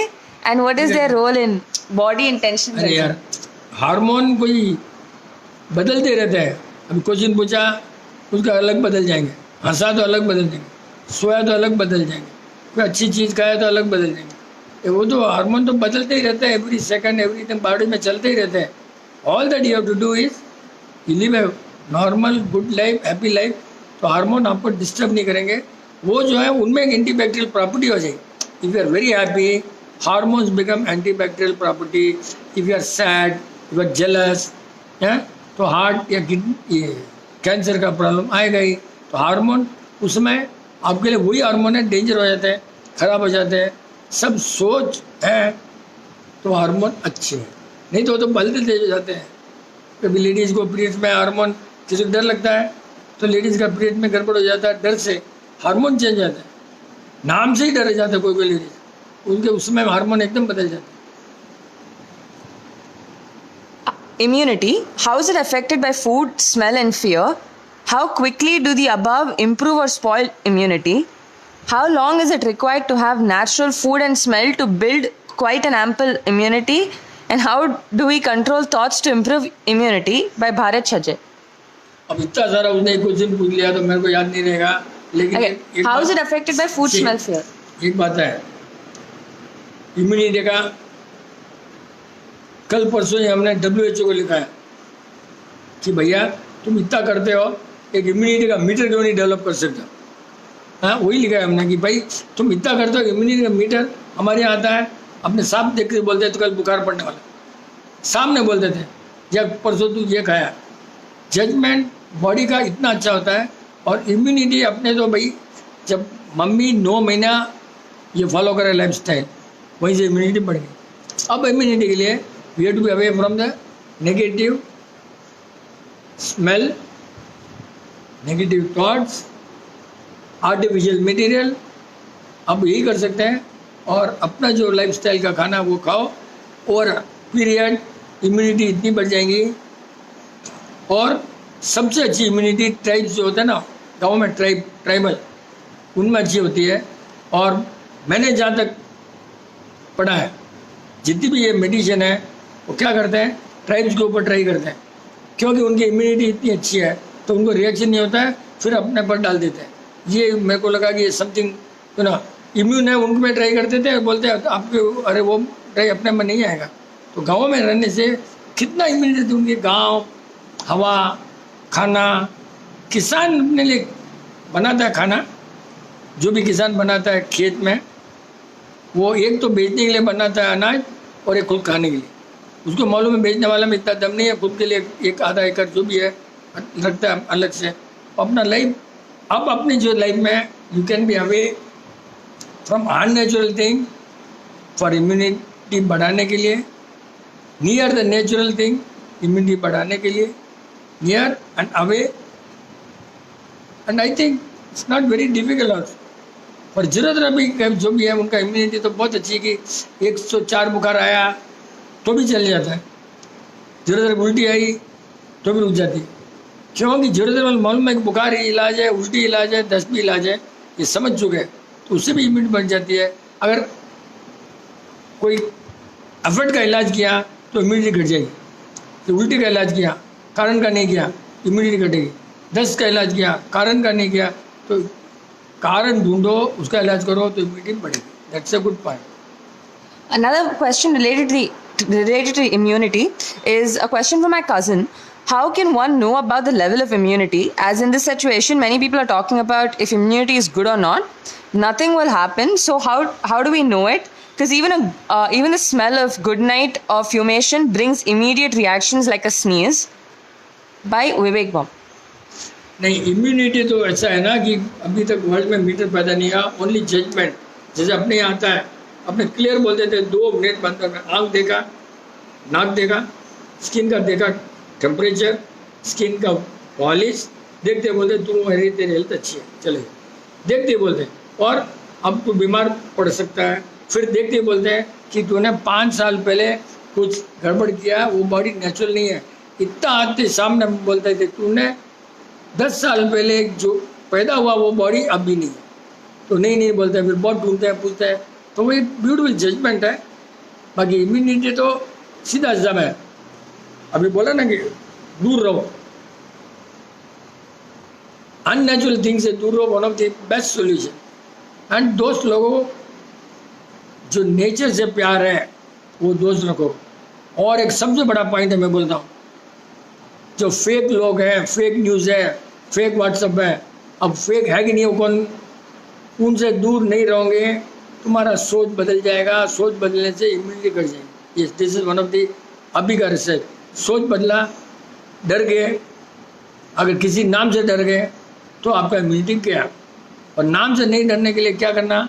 and what is their role in body, intention?
अरे यार, हार्मोन कोई बदलते रहते हैं। अभी क्वेश्चन पूछा उसका अलग बदल जाएंगे, हंसा तो अलग बदल जाएंगे, सोया तो अलग बदल जाएंगे, कोई अच्छी चीज़ खाया तो अलग बदल जाएंगे। वो तो हार्मोन तो बदलते ही रहते हैं, every second every time body में चलते ही रहते हैं। All that you have to do is you live a normal good life, happy life. तो हार्मोन आपको डिस्टर्ब नहीं करेंगे। वो जो है उनमें एक एंटीबैक्टीरियल प्रॉपर्टी हो जाएगी। If you are very happy, hormones become antibacterial property. If you are sad, you are jealous, तो हार्ट या ये कैंसर का प्रॉब्लम आएगा ही। तो हार्मोन उसमें आपके लिए वही हार्मोन है, डेंजर हो जाते हैं, ख़राब हो जाते हैं। सब सोच है तो हार्मोन अच्छे हैं, नहीं तो वो तो बदलते तेज हो जाते हैं। कभी लेडीज़ को पीरियड्स में हार्मोन, किसी को डर लगता है तो लेडीज़ का पीरियड में गड़बड़ हो जाता है, डर से हार्मोन चेंज हो जाता है। नाम से ही डर जाता है कोई लेडीज़, उनके उसमें हार्मोन एकदम बदल जाता है।
Immunity, how is it affected by food, smell and fear? How quickly do the above improve or spoil immunity? How long is it required to have natural food and smell to build quite an ample immunity? And how do we control thoughts to improve immunity? By Bharat Chajay.
अब इतना सारा उसने question पूछ लिया तो मेरे को याद नहीं रहेगा, लेकिन
okay. How is it affected by food, smell, fear?
एक बात है, इम्यूनिटी का कल परसों ही हमने WHO को लिखा है कि भैया तुम इतना करते हो, एक इम्यूनिटी का मीटर क्यों नहीं डेवलप कर सकते? हाँ, वही लिखा है हमने कि भाई तुम इतना करते हो, इम्यूनिटी का मीटर हमारे यहाँ आता है, अपने साफ देख के बोलते हैं तो कल बुखार पड़ने वाला, सामने बोलते थे, या परसों तू ये खाया। जजमेंट बॉडी का इतना अच्छा होता है। और इम्यूनिटी अपने तो भाई जब मम्मी 9 महीना ये फॉलो करे लाइफ स्टाइल, वहीं से इम्यूनिटी बढ़ गई। अब इम्यूनिटी के लिए we have to be away from the negative smell, negative thoughts, artificial material. अब यही कर सकते हैं और अपना जो लाइफस्टाइल का खाना वो खाओ और पीरियड इम्यूनिटी इतनी बढ़ जाएंगी। और सबसे अच्छी इम्यूनिटी ट्राइब्स जो होता है ना गाँव में, ट्राइबल, उनमें अच्छी होती है। और मैंने जहाँ तक पढ़ा है, जितनी भी ये मेडिसिन है वो क्या करते हैं, ट्राइब्स के ऊपर ट्राई करते हैं, क्योंकि उनकी इम्यूनिटी इतनी अच्छी है तो उनको रिएक्शन नहीं होता है, फिर अपने पर डाल देते हैं। ये मेरे को लगा कि ये समथिंग यू नो इम्यून है, उनको में ट्राई करते थे, बोलते हैं आपके अरे वो ट्राई अपने में नहीं आएगा। तो गाँव में रहने से कितना इम्यूनिटी थी उनके, गाँव, हवा, खाना। किसान अपने लिए बनाता है खाना, जो भी किसान बनाता है खेत में, वो एक तो बेचने के लिए बनाता है अनाज और एक खुद खाने के लिए। उसको मालूम है बेचने वाला में इतना दम नहीं है, खुद के लिए एक आधा एकड़ जो भी है रखता है अलग से अपना लाइफ। अब अपनी जो लाइफ में you can be away from unnatural thing for immunity बढ़ाने के लिए, near the natural thing immunity बढ़ाने के लिए, near and away. And I think it's not very difficult also. और जरूरत अभी जो भी है उनका इम्यूनिटी तो बहुत अच्छी है कि 104 बुखार आया तो भी चल जाता है, जरूरत उल्टी आई तो भी रुक जाती है, क्योंकि जरूरत मालूम है कि बुखार ही इलाज है, उल्टी इलाज है, दस्त भी इलाज है, ये समझ चुके हैं, तो उससे भी इम्यूनिटी बढ़ जाती है। अगर कोई एफर्ट का इलाज किया तो इम्यूनिटी घट जाएगी, तो उल्टी का इलाज किया कारण का नहीं किया इम्यूनिटी घटेगी, दस्त का इलाज किया कारण का नहीं किया तो कारण ढूंढो, उसका इलाज करो तो इम्यूनिटी बढ़ेगी। That's a good point.
Another question related to immunity is a question from my cousin. How can one know about the level of immunity? As in this situation, many people are talking about if immunity is good or not. Nothing will happen. So how do we know it? Because even the smell of good night or fumation brings immediate reactions like a sneeze. By Vivek Baum.
नहीं, immunity तो ऐसा है ना कि अभी तक world में metre पैदा नहीं हुआ, ओनली जजमेंट। जैसे अपने यहाँ आता है, अपने क्लियर बोलते थे 2 मिनट बंद करना, आँख देखा, नाक देखा, स्किन का देखा टेम्परेचर, स्किन का पॉलिश, देखते बोलते तू अरे तेरी हेल्थ अच्छी है, चले देखते बोलते। और अब तू बीमार पड़ सकता है, फिर देखते बोलते हैं कि तूने 5 साल पहले कुछ गड़बड़ किया, वो बॉडी नेचुरल नहीं है। इतना आते सामने बोलते थे तूने 10 साल पहले जो पैदा हुआ वो बॉडी अब भी नहीं है, तो नहीं बोलते हैं, फिर बहुत ढूंढते हैं, पूछते हैं, तो वो एक ब्यूटीफुल जजमेंट है। बाकी इम्यूनिटी तो सीधा जब है, अभी बोला ना कि दूर रहो, अननेचुरल थिंग से दूर रहो, one of the best solution. And दोस्त लोगों जो नेचर से प्यार है वो दोस्त रखो। और एक सबसे बड़ा पॉइंट है, मैं बोलता हूँ, जो फेक लोग हैं, फेक न्यूज़ है, फेक व्हाट्सअप है, अब फेक है कि नहीं वो कौन, उनसे दूर नहीं रहोगे, तुम्हारा सोच बदल जाएगा। सोच बदलने से इम्यूनिटी घट जाएगी। This is one of the अभी का रिसर्च। सोच बदला, डर गए, अगर किसी नाम से डर गए तो आपका इम्यूनिटी क्या। और नाम से नहीं डरने के लिए क्या करना,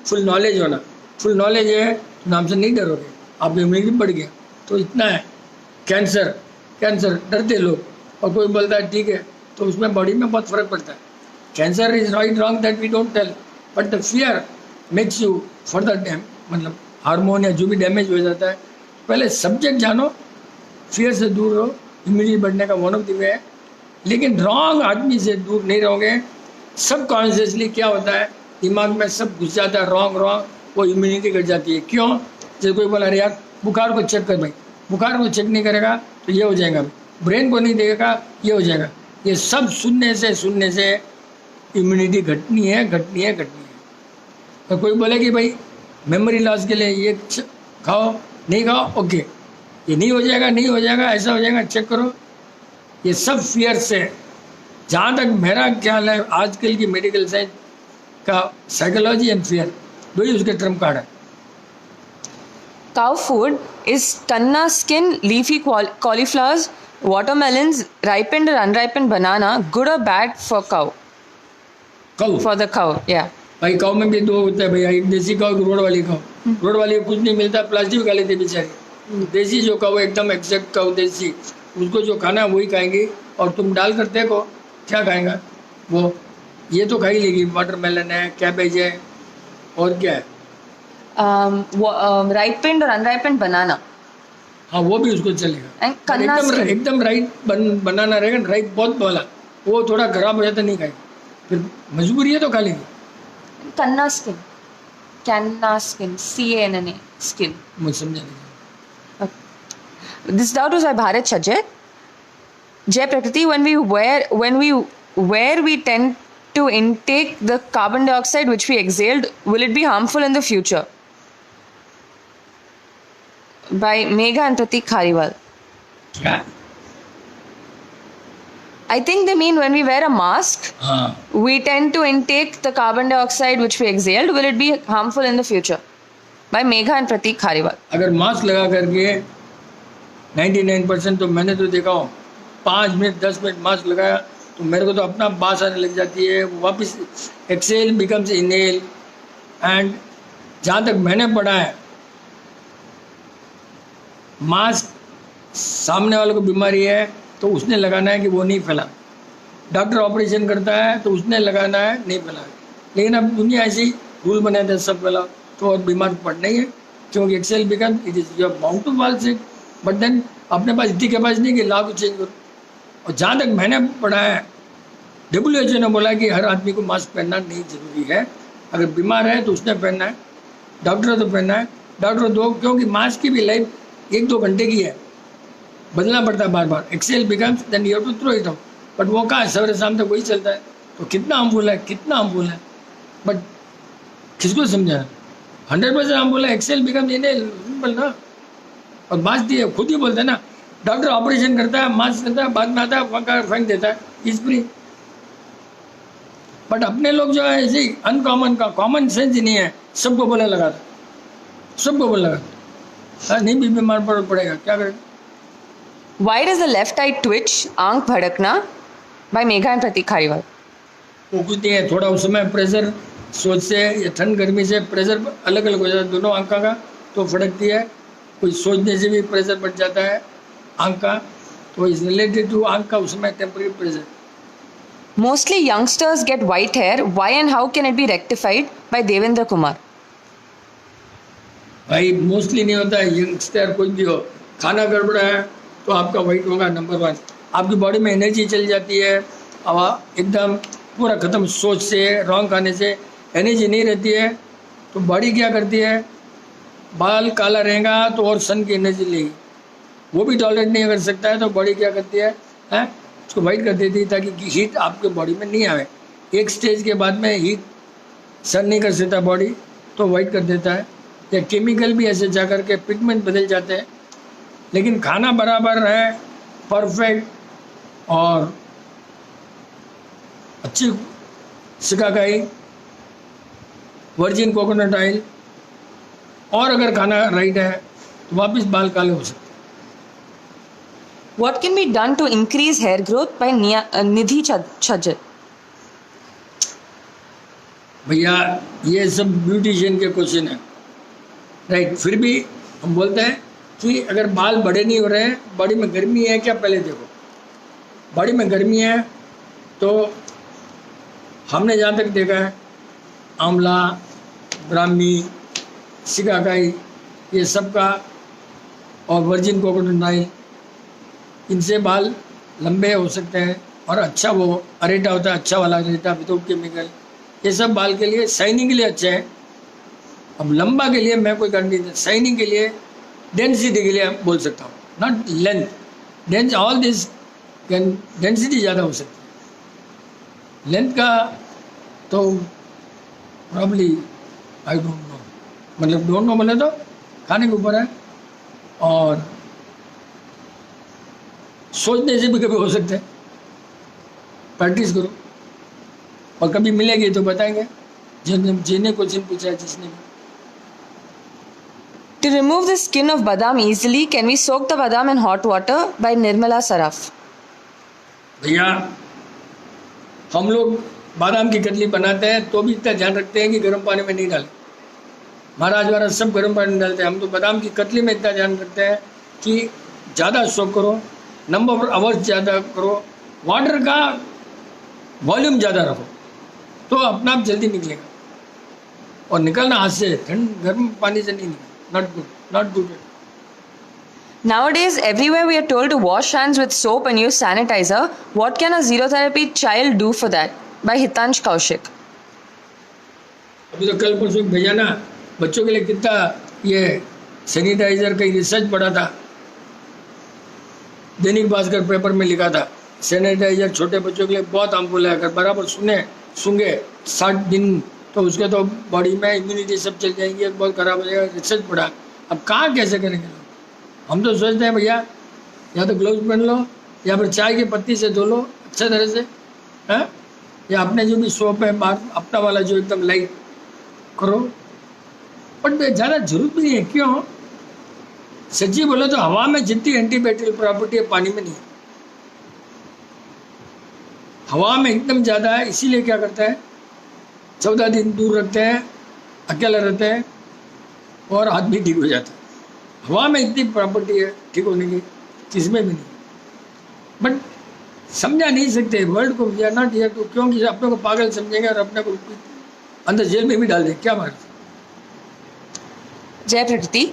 फुल नॉलेज होना। फुल नॉलेज है तो नाम से नहीं डरोगे, आपकी इम्यूनिटी बढ़ गया। तो इतना है। कैंसर डरते लोग, और कोई बोलता है ठीक है, तो उसमें बॉडी में बहुत फर्क पड़ता है। Cancer is right wrong that we don't tell, but the fear makes you further मतलब हार्मोन या जो भी डैमेज हो जाता है। पहले सब्जेक्ट जानो, फियर से दूर रहो, इम्यूनिटी बढ़ने का वन ऑफ द वे है। लेकिन रॉन्ग आदमी से दूर नहीं रहोगे, सब कॉन्शियसली क्या होता है, दिमाग में सब घुस जाता है रॉन्ग, वो इम्यूनिटी घट जाती है। क्यों? जैसे कोई बोला अरे यार बुखार को चेक कर, भाई बुखार को चेक नहीं करेगा तो ये हो जाएगा, ब्रेन को नहीं देगा ये हो जाएगा। ये सब सुनने से इम्यूनिटी घटनी है। तो कोई बोले कि भाई मेमोरी लॉस के लिए ये खाओ, नहीं खाओ, ओके, ये नहीं हो जाएगा, ऐसा हो जाएगा, चेक करो। ये सब फियर से। जहाँ तक मेरा ख्याल है, आजकल की मेडिकल साइंस का साइकोलॉजी एंड फियर, दो ही उसके ट्रम्प कार्ड है।
Cow food is tanna skin, leafy cauliflowers, watermelons, ripened or unripened banana, good or bad for cow?
Cow,
For the cow, yeah.
भाई काऊ में भी दो होता है भैया, एक देसी काऊ, एक रोड वाली काऊ। रोड वाली को कुछ नहीं मिलता, प्लास्टिक खा लेते बेचारे। देसी जो काऊ एकदम एग्जैक्ट काऊ देसी, उसको जो खाना है वही खाएंगे। और तुम डाल कर देखो क्या खाएगा वो, ये तो खा ही लेगी। वाटरमेलन है, कैबेज है, और क्या है,
Ripened or unripened banana.
हाँ वो भी उसको चलेगा।
And kanna
एकदम
skin.
एकदम राइट बनाना रहेगा, राइट बहुत वाला, वो थोड़ा खराब हो जाता नहीं खाएगा, फिर मजबूरी है तो खा लेगी।
Kanna skin. Kanna skin. CANNA skin.
मुझे समझा नहीं।
This doubt was by Bharat Chajit. Jay Prakriti, where we tend to intake the carbon dioxide which we exhaled, will it be harmful in the future? By Megha and Pratik Khariwal.
क्या?
I think they mean when we wear a mask,
हाँ,
we tend to intake the carbon dioxide which we exhaled. Will it be harmful in the future? By Megha and Pratik Khariwal.
अगर mask लगा करके 99% तो मैंने तो देखा हो, 5 minute 10 minute mask लगाया तो मेरे को तो अपना बास आने लग जाती है, वापस एक्सेल बिकम्स इनहेल। एंड जहाँ तक मैंने पढ़ा है, मास्क सामने वाले को बीमारी है तो उसने लगाना है कि वो नहीं फैला। डॉक्टर ऑपरेशन करता है तो उसने लगाना है, नहीं फैला। लेकिन अब दुनिया ऐसी रूल बने थे सब फैला तो और बीमार पड़ना ही है, क्योंकि excel become it is your bound to fall sick. But then अपने पास इतनी कैपेसिटी नहीं कि ला को चेंज करो। और जहाँ तक मैंने पढ़ा है, WHO ने बोला कि हर आदमी को मास्क पहनना नहीं जरूरी है, अगर बीमार है तो उसने पहनना है, डॉक्टर तो पहनना है। डॉक्टर दो, क्योंकि मास्क की भी लाइफ 1-2 घंटे की है, बदलना पड़ता है बार बार। Excel becomes then you have to throw it out. But वो कहाँ, सवेरे शाम तक वही चलता है, तो कितना हार्मफुल है, कितना हार्मफुल है। बट किसको समझा, 100% हार्मफुल है। एक्सेल बिकम्स सिंपल ना। और मास्क दिए खुद ही बोलते हैं ना, डॉक्टर ऑपरेशन करता है, मास्क करता है, बाद में आता है फेंक देता है, इज फ्री। बट अपने लोग जो है ऐसे अनकॉमन का कॉमन सेंस ही नहीं है, सबको बोला लगा था, सबको बोला लगा था, नहीं भी बीमार पड़ेगा, क्या करेगा।
Why does the left eye twitch? आंख भड़कना. By Megha and Pratik Khariwal.
वो कुछ नहीं है, थोड़ा उस समय प्रेशर, सोच से या ठंड गर्मी से प्रेशर अलग अलग हो जाता है दोनों आंखों का, तो फटकती है। कोई सोचने से भी प्रेशर बढ़ जाता है आंख का, तो इज रिलेटेड टू आंख का उस समय temporary pressure.
Mostly youngsters get white hair. Why and how can it be rectified? By Devendra Kumar.
भाई मोस्टली नहीं होता है, यंगस्टर कुछ भी हो, खाना गड़बड़ा है तो आपका वाइट होगा। नंबर 1, आपकी बॉडी में एनर्जी चली जाती है, अब एकदम पूरा ख़त्म, सोच से, रॉन्ग खाने से एनर्जी नहीं रहती है, तो बॉडी क्या करती है, बाल काला रहेगा तो और सन की एनर्जी लेगी, वो भी टॉलरेट नहीं कर सकता है, तो बॉडी क्या करती है, उसको वाइट कर देती है ताकि हीट आपके बॉडी में नहीं आवे। एक स्टेज के बाद में हीट सन नहीं कर सकता बॉडी, तो वाइट कर देता है। या केमिकल भी ऐसे जा कर के पिगमेंट बदल जाते हैं। लेकिन खाना बराबर है, परफेक्ट और अच्छी सिकाकाई, वर्जिन कोकोनट ऑयल, और अगर खाना राइट है तो वापस बाल काले हो सकते हैं।
What can be done to increase hair growth? By Nidhi Chajit.
भैया ये सब ब्यूटिशियन के क्वेश्चन है, राइट। फिर भी हम बोलते हैं कि अगर बाल बड़े नहीं हो रहे हैं, बॉडी में गर्मी है क्या, पहले देखो बॉडी में गर्मी है तो हमने जहाँ तक देखा है, आंवला, ब्राह्मी, सिकाकाई, ये सब का, और वर्जिन कोकोनट ऑयल, इनसे बाल लंबे हो सकते हैं। और अच्छा वो अरेटा होता है, अच्छा वाला अरेटा विदाउट केमिकल, ये सब बाल के लिए, शाइनिंग के लिए अच्छे हैं। अब लंबा के लिए मैं कोई गारंटी नहीं, शाइनिंग के लिए, डेंसिटी के लिए बोल सकता हूँ, not length. All this density ज़्यादा हो सकती है, लेंथ का तो प्रॉब्ली आई डोंट नो, मतलब डोंट नो बोले तो खाने के ऊपर है, और सोचने से भी कभी हो सकते हैं। प्रैक्टिस करो और कभी मिलेगी तो बताएंगे। जिन्हें क्वेश्चन पूछा है जिसने भी।
To remove the skin of badam easily, can we soak the badam in hot water? By Nirmala Saraf.
भैया हम लोग बादाम की कतली बनाते हैं तो भी इतना ध्यान रखते हैं कि गर्म पानी में नहीं डालें। महाराज सब गर्म पानी में डालते हैं, हम तो बादाम की कतली में इतना ध्यान रखते हैं कि ज़्यादा सोक करो, नंबर ऑफ आवर्स ज़्यादा करो, वाटर का वॉल्यूम ज़्यादा रखो तो अपना आप जल्दी निकलेगा। और निकलना हाथ से, ठंड गर्म पानी से नहीं निकलेगा। Not good.
Nowadays, everywhere we are told to wash hands with soap and use sanitizer. What can a zero therapy child do for that? By Hitansh Kaushik.
अभी तो कल परसों भेजा ना बच्चों के लिए कितना ये सैनिटाइजर का रिसर्च पढ़ा था, दैनिक भास्कर पेपर में लिखा था सैनिटाइजर छोटे बच्चों के लिए बहुत हार्मफुल है। अगर बराबर सूंघे 60 दिन तो उसके तो बॉडी में इम्यूनिटी सब चल जाएंगी, बहुत खराब हो जाएगा। रिसर्च पढ़ा, अब कहाँ कैसे करेंगे लोग। हम तो सोचते हैं भैया या तो ग्लव्स पहन लो या फिर चाय की पत्ती से धो लो अच्छे तरह से, हैं, या अपने जो भी सोप है अपना वाला जो एकदम लाइट करो। बट ज़्यादा जरूरत भी नहीं है। क्यों? सच्ची बोलो तो हवा में जितनी एंटीबैक्टीरियल प्रॉपर्टी है पानी में नहीं है। हवा में एकदम ज़्यादा है, इसीलिए क्या करता है 14 दिन दूर रखते हैं, अकेला रहते हैं और आदमी ठीक हो जाता है। हवा में इतनी प्रॉपर्टी है ठीक होने की, किसमें भी नहीं। बट समझा नहीं सकते वर्ल्ड को, we are not here to, क्योंकि अपने को पागल समझेंगे और अपने को अंदर जेल में भी डाल दें। क्या बात?
Jai Prakriti,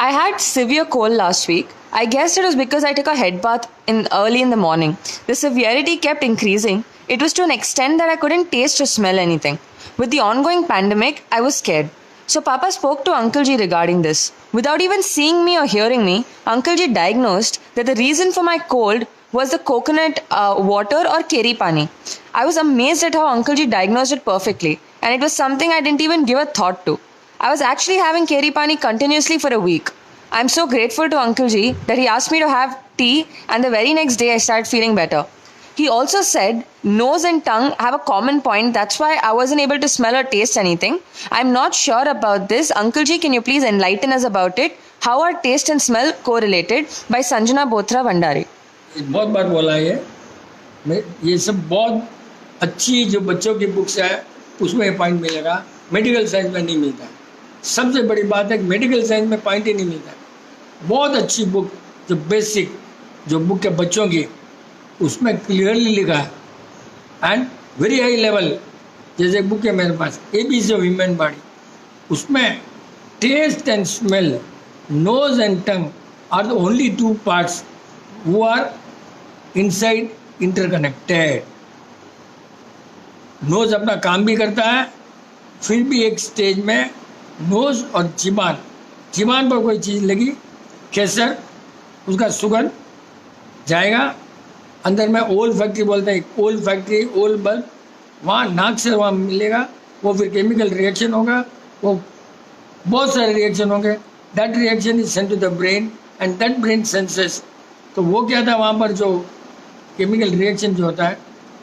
I had severe cold last week. I guess it was because I took a head bath early in the morning. The severity kept increasing. It was to an extent that I couldn't taste or smell anything. With the ongoing pandemic, I was scared. So Papa spoke to Uncle Ji regarding this. Without even seeing me or hearing me, Uncle Ji diagnosed that the reason for my cold was the coconut water or keri pani. I was amazed at how Uncle Ji diagnosed it perfectly, and it was something I didn't even give a thought to. I was actually having keri pani continuously for a week. I'm so grateful to Uncle Ji that he asked me to have tea, and the very next day I started feeling better. He also said nose and tongue have a common point, that's why I wasn't able to smell or taste anything. I'm not sure about this. Uncle Ji, can you please enlighten us about it? How are taste and smell correlated? By Sanjana Bothra Vandari.
बहुत बार बोला ये सब बहुत अच्छी जो बच्चों की books है उसमें ये पॉइंट मिलेगा, मेडिकल साइंस में नहीं मिलता। सबसे बड़ी बात है कि मेडिकल साइंस में पॉइंट ही नहीं मिलता। बहुत अच्छी बुक जो बेसिक जो बुक है बच्चों की उसमें क्लियरली लिखा है एंड वेरी हाई लेवल। जैसे एक बुक है मेरे पास ABC ऑफ ह्यूमन बॉडी, उसमें taste and smell, nose and tongue are the only 2 parts who are inside interconnected. Nose अपना काम भी करता है, फिर भी एक स्टेज में नोज और जीबान पर कोई चीज़ लगी, केसर, उसका सुगंध जाएगा अंदर में। ओल फैक्ट्री बोलते हैं, ओल फैक्ट्री, ओल बल्ब, वहाँ नाक से वहाँ मिलेगा, वो फिर केमिकल रिएक्शन होगा, वो बहुत सारे रिएक्शन होंगे। That reaction is sent to the brain and that brain senses. तो वो क्या था वहाँ पर जो केमिकल रिएक्शन जो होता है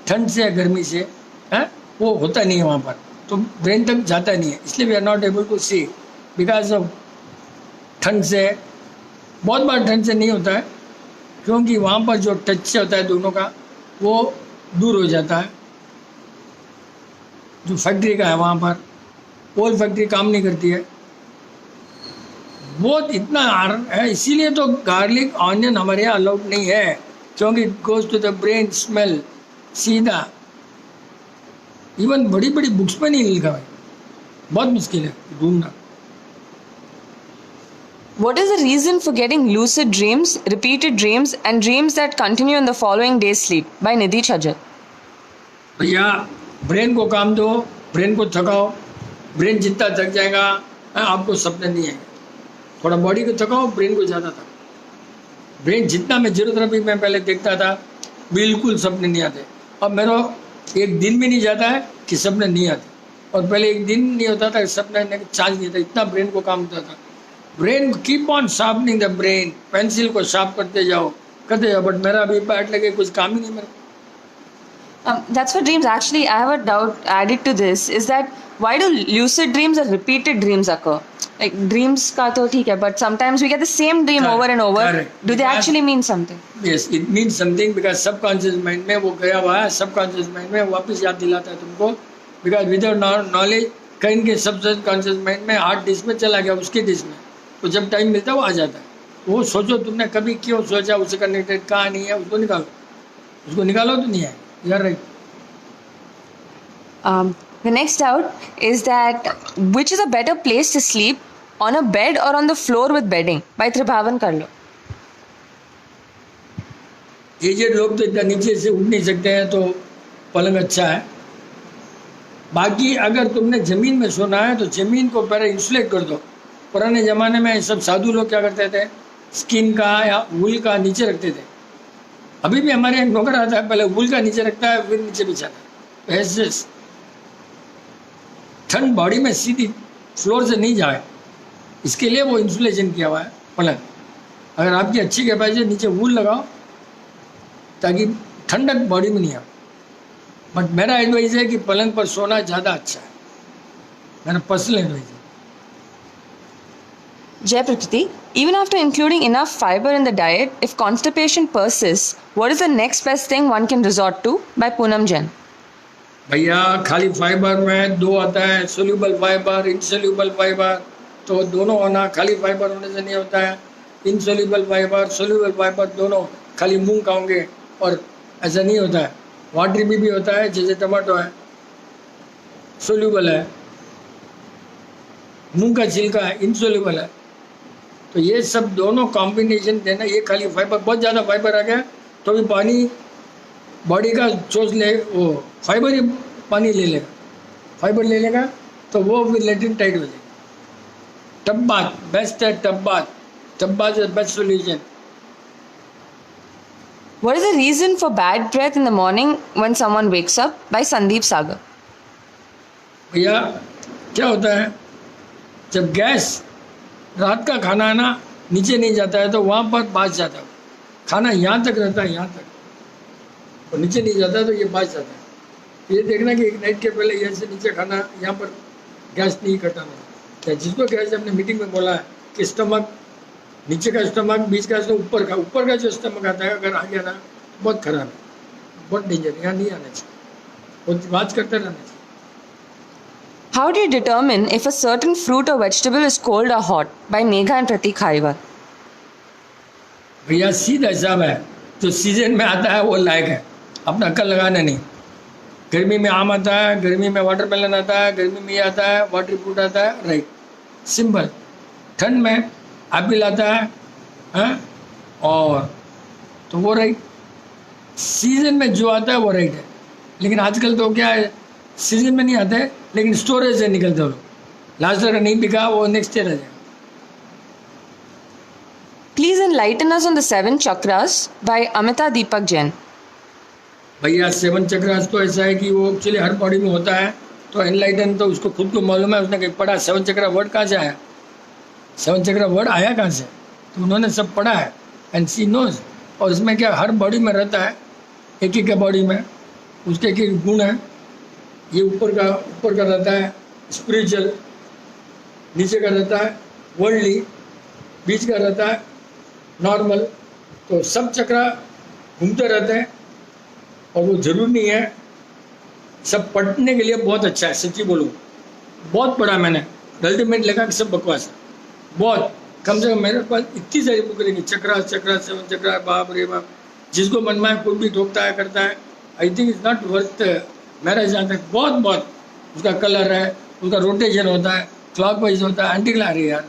ठंड से या गर्मी से है वो होता नहीं है वहाँ पर, तो ब्रेन तक जाता नहीं है। इसलिए we are not able to see because of ठंड से। बहुत बार ठंड से नहीं होता है क्योंकि वहाँ पर जो टच से होता है दोनों का वो दूर हो जाता है। जो फैक्ट्री का है वहाँ पर ओल फैक्ट्री काम नहीं करती है, बहुत इतना है। इसीलिए तो गार्लिक ऑनियन हमारे यहाँ अलाउड नहीं है, क्योंकि it goes to the brain smell सीधा। इवन बड़ी बड़ी बुक्स में नहीं लिखा है, बहुत मुश्किल है ढूंढना।
What is the reason for getting lucid dreams, repeated dreams, and dreams that continue in the following day's sleep? By Nidhi Chajal.
भैया ब्रेन को काम दो, ब्रेन को थकाओ, ब्रेन जितना थक जाएगा आपको सपने नहीं आएंगे। थोड़ा बॉडी को थकाओ, ब्रेन को ज़्यादा थकाओ। ब्रेन जितना मैं जीरोथेरेपी में पहले देखता था बिल्कुल सपने नहीं आते। अब मेरा एक दिन भी नहीं जाता है कि सपने नहीं आते, और पहले एक दिन नहीं होता था सपने आने का चांस नहीं था, इतना ब्रेन को काम होता था। Brain keep on sharpening the brain, pencil को शार्प करते जाओ। बट मेरा अभी बैठ लगे कुछ काम ही नहीं मेरा।
That's for dreams. Actually, I have a doubt added to this is that why do lucid dreams or repeated dreams occur? Like dreams ka to theek hai, but sometimes we get the same dream
Correct,
over and over.
correct.
Do they
Because-
actually mean something?
Yes, it means something because subconscious mind में वो गया हुआ है, subconscious mind में वापस याद दिलाता है तुमको, because without knowledge कहीं के subconscious mind में हार्ड डिस्क में चला गया, उसकी डिस्क में, तो जब टाइम मिलता है वो आ जाता है. वो सोचो तुमने कभी क्यों सोचा, उससे कनेक्टेड कहाँ नहीं है, उसको निकालो तो नहीं है. You are right.
The next doubt is that which is a better place to sleep, on a bed or on the floor with bedding? By Tribhavan kar lo.
ये लोग तो इतना नीचे से उठ नहीं सकते हैं तो पलंग अच्छा है. बाकी अगर तुमने ज़मीन में सोना है तो ज़मीन को पहले इंसुलेट कर दो. पुराने ज़माने में सब साधु लोग क्या करते थे, स्किन का या वूल का नीचे रखते थे. अभी भी हमारे यहाँ नौकर आता है, पहले वूल का नीचे रखता है फिर नीचे बिछाता है. ऐसे ठंड बॉडी में सीधी फ्लोर से नहीं जाए, इसके लिए वो इंसुलेशन किया हुआ है पलंग. अगर आपकी अच्छी कैपेसिटी नीचे वूल लगाओ ताकि ठंडक बॉडी में नहीं आए. बट मेरा एडवाइस है कि पलंग पर सोना ज़्यादा अच्छा है, मेरा पर्सनल एडवाइस है.
Jai Prakriti, even after including enough fiber in the diet, if constipation persists, what is the next best thing one can resort to? By Poonam Jain.
भैया खाली फाइबर में दो आता है, सोल्यूबल फाइबर, इनसोल्यूबल फाइबर. तो दोनों होना, खाली फाइबर होने से नहीं होता है. इनसोल्यूबल फाइबर, सोल्यूबल फाइबर दोनों. खाली मूंग खाओगे और ऐसा नहीं होता है. वाटरी भी होता है, जैसे टमाटो है सोल्यूबल है, मूंग का छिलका है इनसोल्यूबल है. तो ये सब दोनों कॉम्बिनेशन देना. ये खाली फाइबर, बहुत ज़्यादा फाइबर आ गया तो भी पानी बॉडी का चोस ले, वो फाइबर ही पानी ले लेगा, फाइबर ले लेगा तो वो फिर लेट्रिन टाइट हो जाएगी. टब बाथ बेस्ट है, tub bath is best solution.
What is the reason for bad breath in the morning when someone wakes up? By Sandeep Sagar.
भैया क्या होता है, जब गैस रात का खाना है ना नीचे नहीं जाता है तो वहाँ पर बाँच जाता है. खाना यहाँ तक रहता है, यहाँ तक, और नीचे नहीं जाता है तो ये बाँच जाता है. ये देखना कि एक नाइट के पहले यहाँ से नीचे खाना, यहाँ पर गैस नहीं कटाना. क्या जिसको गैस हमने मीटिंग में बोला है कि स्टमक, नीचे का स्टमक, बीच का स्टमक, ऊपर का जो स्टमक आता है अगर आ गया ना तो बहुत खराब है, बहुत डेंजर है, यहाँ नहीं आना चाहिए, और बात करते रहना चाहिए.
How do you determine if a certain fruit or vegetable is cold or hot? By Megha and Pratik Khariwal.
भैया सीधा हिसाब है, जो सीजन में आता है वो लायक है, अपना अक्ल लगाना नहीं. गर्मी में आम आता है, गर्मी में वाटरमेलन आता है, गर्मी में ये आता है, वाटर फ्रूट आता है, राइट, सिंपल. ठंड में एप्पल आता है, हाँ, और तो वो राइट. सीजन में जो आता है वो राइट है. लेकिन आजकल तो क्या है, सीजन में नहीं आते हैं लेकिन स्टोरेज से निकलते हो. लास्ट अगर नहीं बिका वो नेक्स्ट ईयर आ जाएगा.
Please enlighten us on the 7 chakras by Amita Deepak Jain.
भैया 7 चक्रास तो ऐसा है कि वो एक्चुअली हर बॉडी में होता है. तो एनलाइटन तो उसको खुद को मालूम है, उसने कहीं पढ़ा 7 चक्रा वर्ड कहाँ से आया, 7 चक्रा वर्ड आया कहाँ से, तो उन्होंने सब पढ़ा है एंड सी नोज. और इसमें क्या हर बॉडी में रहता है, एक एक बॉडी में उसके एक एक गुण है. ये ऊपर का रहता है स्पिरिचुअल, नीचे का रहता है वर्ल्डली, बीच का रहता है नॉर्मल. तो सब चक्रा घूमते रहते हैं और वो जरूर नहीं है. सब पढ़ने के लिए बहुत अच्छा है, सच्ची बोलूँ बहुत पढ़ा मैंने. अल्टीमेट लगा कि सब बकवास है, बहुत कम से कम मेरे पास इतनी सारी बुक रहेंगी. चक्रा 7 चक्रा, बाप रे बाप, जिसको मन में कोई भी ठोकता है करता है. I think it's not worth मेरा जहाँ तक. बहुत उसका कलर है, उसका रोटेशन होता है, क्लॉक वाइज होता है, एंटी क्लॉक यार.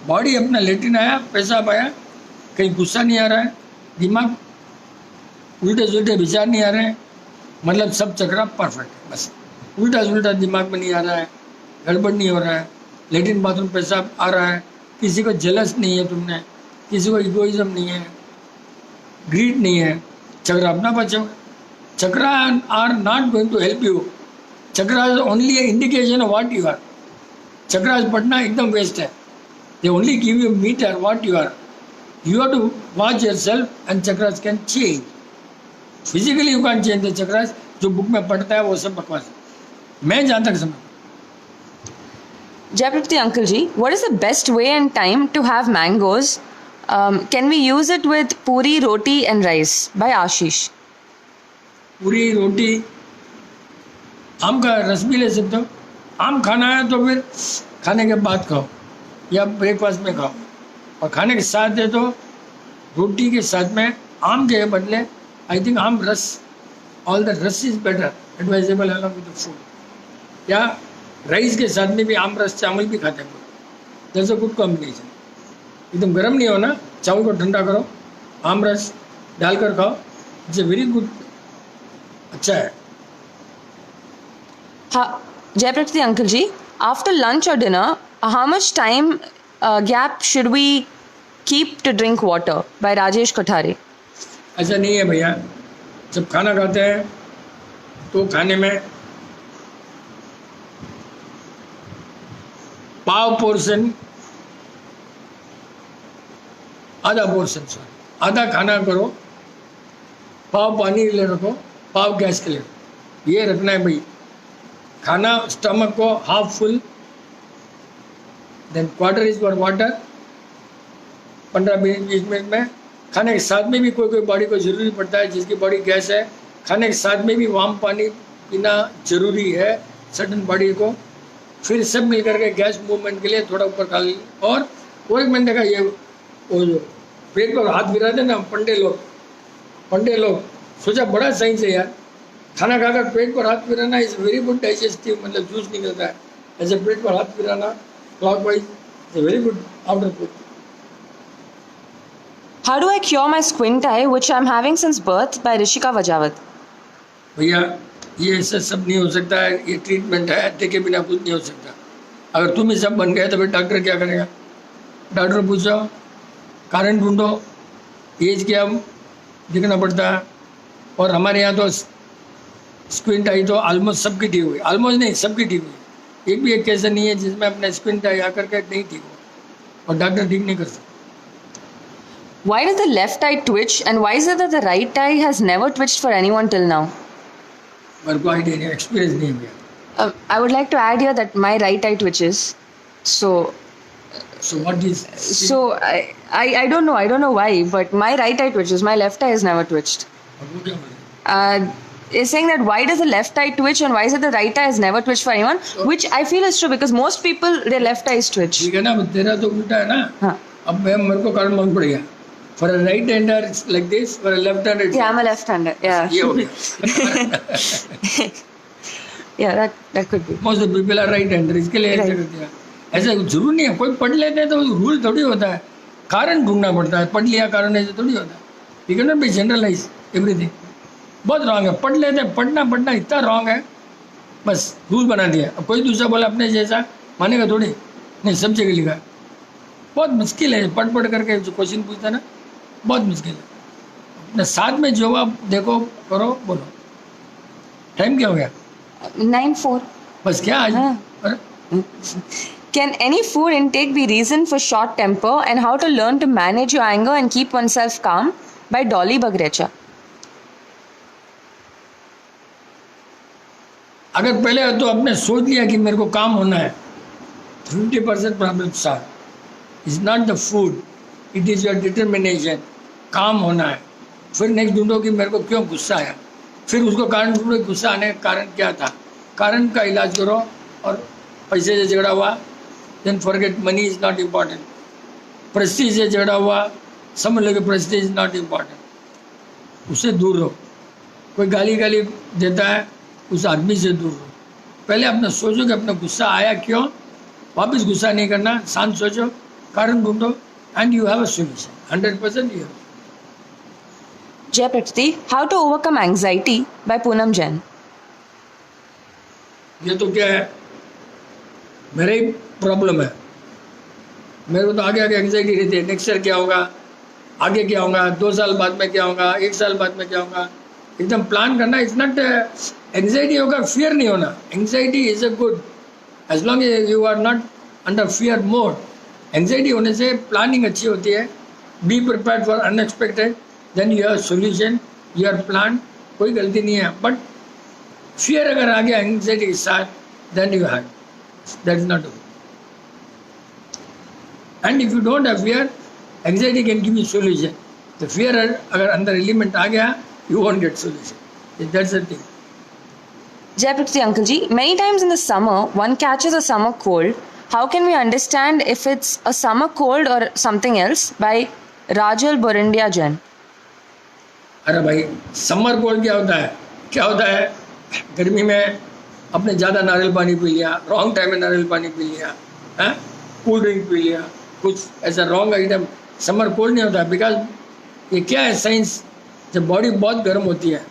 बॉडी अपना लेटिन आया, पेशाब आया, कहीं गुस्सा नहीं आ रहा है, दिमाग उल्टे सुल्टे विचार नहीं आ रहे हैं, मतलब सब चक्रा परफेक्ट है. बस उल्टा सुल्टा दिमाग में नहीं आ रहा है, गड़बड़ नहीं हो रहा है, लेटिन बाथरूम पेशाब आ रहा है, किसी को जेलस नहीं है तुमने, किसी को इगोइज्म नहीं है, ग्रीड नहीं है. चक्रा अपना बचाओ. Chakra are not going to help you. Chakra is only a indication of what you are. Chakra पढ़ना एकदम वेस्ट है. They only give you meter what you are. You have to watch yourself and chakras can change. Physically you can change the chakras. जो book में पढ़ता है वो सब बकवास है. मैं जहाँ तक समझ.
Jayapriti Uncle Ji, what is the best way and time to have mangoes? Can we use it with puri, roti and rice? By Ashish.
पूरी रोटी, आम का रस भी ले सकते हो. आम खाना है तो फिर खाने के बाद खाओ या ब्रेकफास्ट में खाओ. और खाने के साथ है तो रोटी के साथ में आम के बदले आई थिंक आम रस, ऑल द रस is better advisable along with the food. या राइस के साथ में भी आम रस चावल भी खाते हैं. That's a good combination. एकदम गर्म नहीं होना, चावल को ठंडा करो, आम रस डालकर खाओ. It's a very good. अच्छा है.
Jayapriti Uncle Ji, after lunch or dinner, how much time gap should we keep to drink water? By Rajesh Kothari.
ऐसा नहीं है भैया. जब खाना खाते हैं तो खाने में पाव पोर्शन, आधा पोर्शन, आधा खाना करो, पाव पानी के लिए रखो, पाव गैस के लिए. ये रखना है भाई. खाना स्टमक को half full, then quarter is for water. 15-20 minute में. खाने के साथ में भी कोई कोई बॉडी को ज़रूरी पड़ता है, जिसकी बॉडी गैस है, खाने के साथ में भी वार्म पानी पीना ज़रूरी है सडन बॉडी को. फिर सब मिल करके गैस मूवमेंट के लिए थोड़ा ऊपर खा ली. और वो एक मैंने देखा, ये वो जो पेट पर हाथ गिराते ना पंडे लोग सोचा बड़ा सही से यार, खाना खाकर पेट पर हाथ फिराना इज वेरी गुड डाइजेस्टिव, मतलब जूस निकलता है. ऐसे पेट पर हाथ फिराना clockwise is very good after food.
How do I cure my squint eye, which I'm having since birth? By Rishika Vajawat.
भैया ये सब नहीं हो सकता है. ये ट्रीटमेंट है, देखे बिना कुछ नहीं हो सकता. अगर तुम ही सब बन गए तो फिर डॉक्टर क्या करेगा? डॉक्टर पूछो, कारण ढूंढो, एज क्या दिखना पड़ता है. और हमारे यहाँ तो स्क्विंट आई तो ऑलमोस्ट सबकी ठीक हुई. ऑलमोस्ट नहीं, सबकी ठीक हुई. एक भी एक केस नहीं है जिसमें अपना स्क्विंट आई आकर के नहीं ठीक हो, और डॉक्टर ठीक नहीं कर सकते.
Why does the left eye twitch, and why is it that the right eye has never twitched for anyone till now?
मेरे को आइडिया नहीं, एक्सपीरियंस नहीं है.
I would like to add here that my right eye twitches. So
what is
I don't know why, but my right eye twitches. My left eye has never twitched.
वो क्या बोले?
Is saying that why does the left eye twitch and why is it the right eye has never twitched for anyone? Which I feel is true because most people their left eyes twitch.
ठीक है ना, तेरा तो उल्टा है ना.
हाँ.
अब मेरे को कारण मालूम पड़ गया. For a right hander it's like this, for a left hander it's
Yeah, I'm a left-hander. Yeah.
ये हो गया.
Yeah, that could be.
Most of the people are right hander, इसके लिए ऐसा करते हैं. ऐसा जरूर नहीं है. कोई पढ़ लेते हैं तो रूल थोड़ी होता है, कारण ढूंढना पड़ता है. पढ़ लिया कारण ऐसे थोड़ी होता है. You cannot be generalize everything. बहुत रॉन्ग है. पढ़ लेते हैं, पढ़ना इतना रॉन्ग है, बस रूल बना दिया. अब कोई दूसरा बोला अपने जैसा मानेगा थोड़ी. नहीं, सब जगह लिखा है. बहुत मुश्किल है पढ़ करके जो क्वेश्चन पूछता है ना, बहुत मुश्किल है. अपने साथ में जवाब देखो, करो, बोलो. टाइम क्या हो गया?
9:04.
बस क्या आज?
हाँ.
अरे,
Can any food intake be reason for short temper, and how to learn to manage your anger and keep oneself calm? By Dolly Bagrecha.
अगर पहले तो आपने सोच लिया कि मेरे को काम होना है, 50% problem solve. Is not the food, it is your determination. काम होना है. फिर नेक्स्ट ढूंढो कि मेरे को क्यों गुस्सा आया, फिर उसको कारण ढूंढो, गुस्सा आने का कारण क्या था. कारण का इलाज करो. और पैसे से झगड़ा हुआ, then forget money is not important. Prestige से झगड़ा हुआ, समझ लो कि प्रेस्टीज इज नॉट इम्पॉर्टेंट. उससे दूर रहो. कोई गाली देता है, उस आदमी से दूर रहो. पहले अपना सोचो कि अपना गुस्सा आया क्यों. वापस गुस्सा नहीं करना, शांत सोचो, कारण ढूंढो, and you have a solution. 100% you have.
Jayapriti, how to overcome anxiety? By Poonam Jain.
ये तो क्या है, मेरा ही प्रॉब्लम है. मेरे को तो आगे एंग्जाइटी रहती है. नेक्स्ट ईयर क्या होगा, आगे क्या होगा, 2 साल बाद में क्या होगा, 1 साल बाद में क्या होगा. एकदम प्लान करना. इट्स नॉट एंग्जाइटी होगा, फियर नहीं होना. Anxiety is a good as long you are not under fear mode. Anxiety होने से प्लानिंग अच्छी होती है. Be prepared for unexpected, then you have solution you are plan, कोई गलती नहीं है, बट फियर अगर आ गया एंग्जाइटी के साथ then you have, that is not good. And if you don't have fear, anxiety can give you solution. The fear अगर अंदर एलिमेंट आ गया, you won't get solution. That's the thing.
Jai Prakriti Uncle Ji, many times in the summer, one catches a summer cold. How can we understand if it's a summer cold or something else? By Rajal Borindia Jain.
अरे भाई, summer cold क्या होता है? क्या होता है? गर्मी में अपने ज़्यादा नारियल पानी पी लिया, रॉन्ग टाइम में नारियल पानी पी लिया, है, कूल ड्रिंक पी लिया, कुछ ऐसा रॉन्ग आइटम. समर कोल्ड नहीं होता, बिकॉज ये क्या है साइंस, जब बॉडी बहुत गर्म होती है,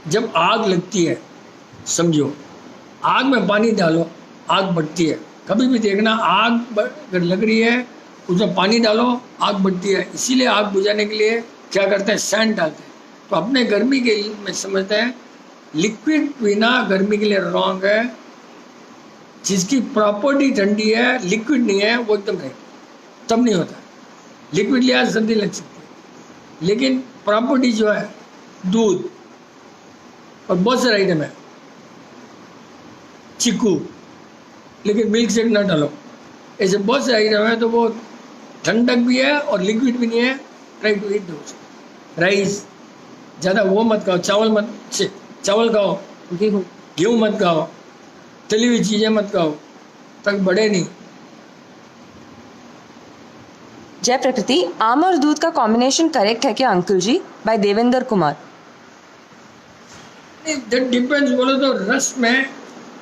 जब आग लगती है, समझो आग में पानी डालो, आग बढ़ती है. कभी भी देखना, आग अगर लग रही है उसमें पानी डालो, आग बढ़ती है. इसीलिए आग बुझाने के लिए क्या करते हैं, सैंड डालते हैं. तो अपने गर्मी के लिए में समझते हैं लिक्विड पीना गर्मी के लिए रॉन्ग है. जिसकी प्रॉपर्टी ठंडी है, लिक्विड नहीं है, वो एकदम नहीं, तब नहीं होता. लिक्विड लिया सर्दी लग सकती है, लेकिन प्रॉपर्टी जो है दूध और बहुत सारे आइटम है, चीकू, लेकिन मिल्क शेक ना डालो, ऐसे बहुत से आइटम है. तो वो ठंडक भी है और लिक्विड भी नहीं है. ट्राई टू ईट दोस्त. राइस ज़्यादा वो मत खाओ, चावल खाओ, गेहूँ मत खाओ, तली हुई चीज़ें मत खाओ, तक बढ़े नहीं.
जय प्रकृति, आम और दूध का कॉम्बिनेशन करेक्ट है क्या uncle ji? By Devendra Kumar.
That depends. बोलो तो रस में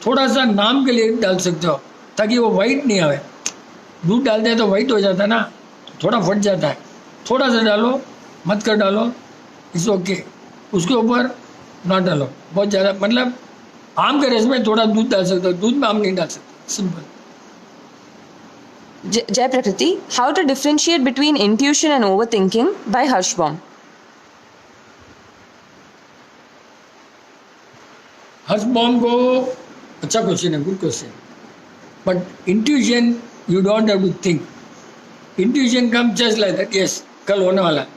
थोड़ा सा नाम के लिए डाल सकते हो, ताकि वो वाइट नहीं आवे. दूध डालते हैं तो वाइट हो जाता है ना, थोड़ा फट जाता है. थोड़ा सा डालो, मत कर डालो, इट्स ओके. उसके ऊपर ना डालो बहुत ज़्यादा. मतलब आम के रस में थोड़ा दूध डाल सकते हो, दूध में आम नहीं डाल सकते. Simple.
Jai Prakriti, how to differentiate between intuition and overthinking? By Harshbaum.
Harshbaum को अच्छा क्वेश्चन है, good question. But intuition you don't have to think. Intuition come just like that, yes कल होने वाला है.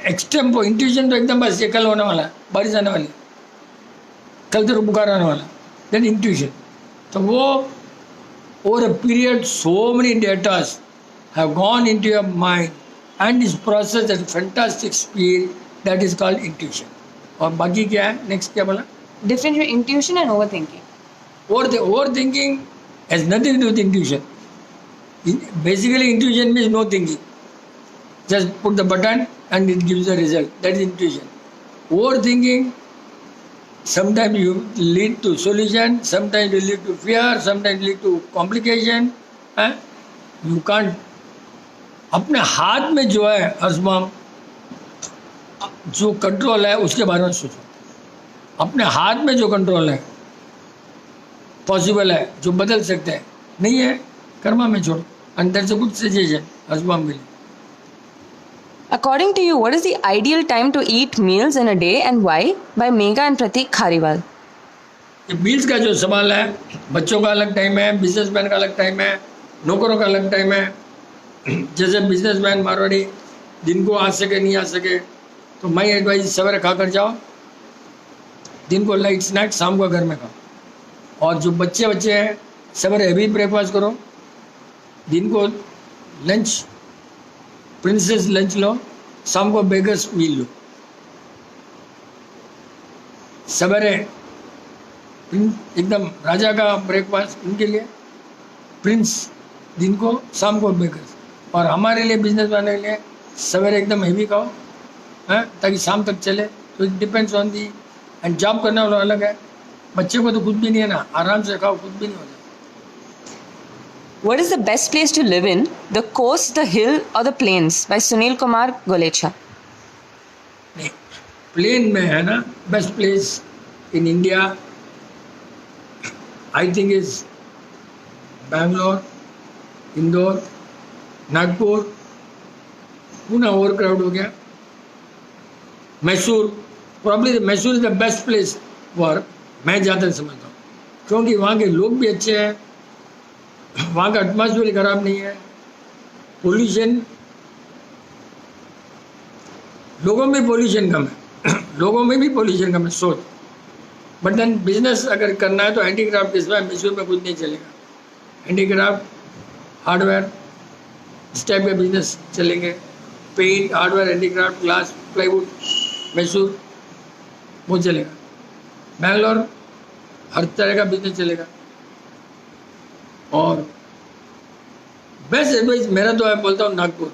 एक्सटेम्पो इंट्यूशन तो एकदम बस ये कल होने वाला है, बारिश आने वाली, कल तेरे को बुखार आने वाला, दैट इंट्यूशन. तो वो over a period so many datas have gone into your mind and is processed at fantastic speed, that is called intuition. और बाकी क्या है, नेक्स्ट क्या बोला?
Difference between intuition and overthinking.
Overthinking has nothing to do with intuition. Basically intuition means no thinking, just put the button and it gives the result. That is intuition. Overthinking sometimes you lead to solution, sometimes you lead to fear, sometimes lead to complication. You can't. अपने हाथ में जो है हर्षमाम, जो control है उसके बारे में सोचो. अपने हाथ में जो कंट्रोल है, पॉसिबल है, जो बदल सकते हैं, नहीं है कर्मा में छोड़ो. And that's a good suggestion हर्षमाम के लिए.
According to you, what is the ideal time to eat meals in a day and why? By Megha and Pratik Khariwal.
ये मील्स का जो सवाल है, बच्चों का अलग टाइम है, बिजनेसमैन का अलग टाइम है, नौकरों का अलग टाइम है. जैसे बिजनेसमैन मारवाड़ी दिन को आ सके नहीं आ सके, तो माई एडवाइस सवेरे खा कर जाओ, दिन को लाइट स्नैक्स, शाम को घर में खाओ. और जो बच्चे हैं सवेरे हेवी ब्रेकफास्ट करो, दिन को लंच प्रिंसेस लंच लो, शाम को बेगर्स मील लो. सवेरे एकदम राजा का ब्रेकफास्ट उनके लिए, प्रिंस दिन को, शाम को बेगर्स. और हमारे लिए बिजनेस वाले के लिए सवेरे एकदम हेवी खाओ, हैं, ताकि शाम तक चले. तो it depends on the. And job करने वाला अलग है, बच्चे को तो कुछ भी नहीं है ना, आराम से खाओ, कुछ भी नहीं होता.
What is the best place to live in? The coast, the hill, or the plains? By Sunil Kumar Golecha.
नहीं, प्लेन में है ना best place in India. I think is Bangalore, Indore, Nagpur. Pune over crowd हो गया. Mysore, probably Mysore is the best place for, मैं ज़्यादा समझता हूँ, क्योंकि वहाँ के लोग भी अच्छे हैं, वहाँ का एटमॉस्फेयर खराब नहीं है, पोल्यूशन लोगों में पॉल्यूशन कम है लोगों में भी पॉल्यूशन कम है सोच। बट देन बिजनेस अगर करना है तो हैंडीक्राफ्ट इस बार मैसूर में कुछ नहीं चलेगा। हैंडीक्राफ्ट हार्डवेयर इस टाइप के बिजनेस चलेंगे। Paint hardware handicraft glass plywood Mysore वो चलेगा। बैंगलोर हर तरह का बिजनेस चलेगा। और बेस्ट एडवाइस मेरा तो मैं बोलता हूँ नागपुर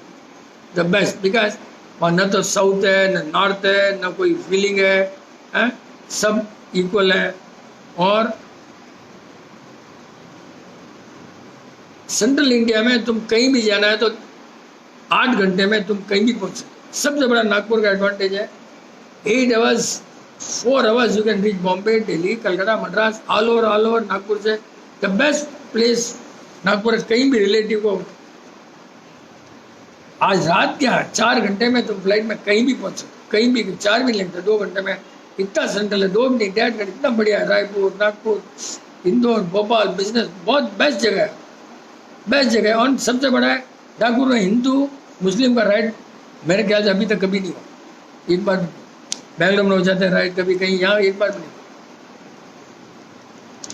द बेस्ट, बिकॉज वहाँ न तो साउथ है न नॉर्थ है न कोई फीलिंग है, सब इक्वल है। और सेंट्रल इंडिया में तुम कहीं भी जाना है तो 8 घंटे में तुम कहीं भी पहुंच सकते। सबसे बड़ा नागपुर का एडवांटेज है 8 hours 4 hours you can reach Bombay, Delhi, Calcutta, Madras, all over Nagpur से द बेस्ट प्लेस नागपुर। कहीं भी रिलेटिव को आज रात क्या 4 घंटे में तुम फ्लाइट में कहीं भी पहुंच सकते, कहीं भी 4 भी लगता 2 घंटे में इतना सेंट्रल है। 2 मिनट 1.5 घंटे इतना बढ़िया है। रायपुर, नागपुर, इंदौर, भोपाल बिजनेस बहुत बेस्ट जगह है, बेस्ट जगह है। और सबसे बड़ा है नागपुर में हिंदू मुस्लिम का राइट मेरे ख्याल से अभी तक कभी नहीं हुआ। एक बार बैंगलोर में हो जाते हैं राइट, कभी कहीं, यहाँ एक बार भी नहीं।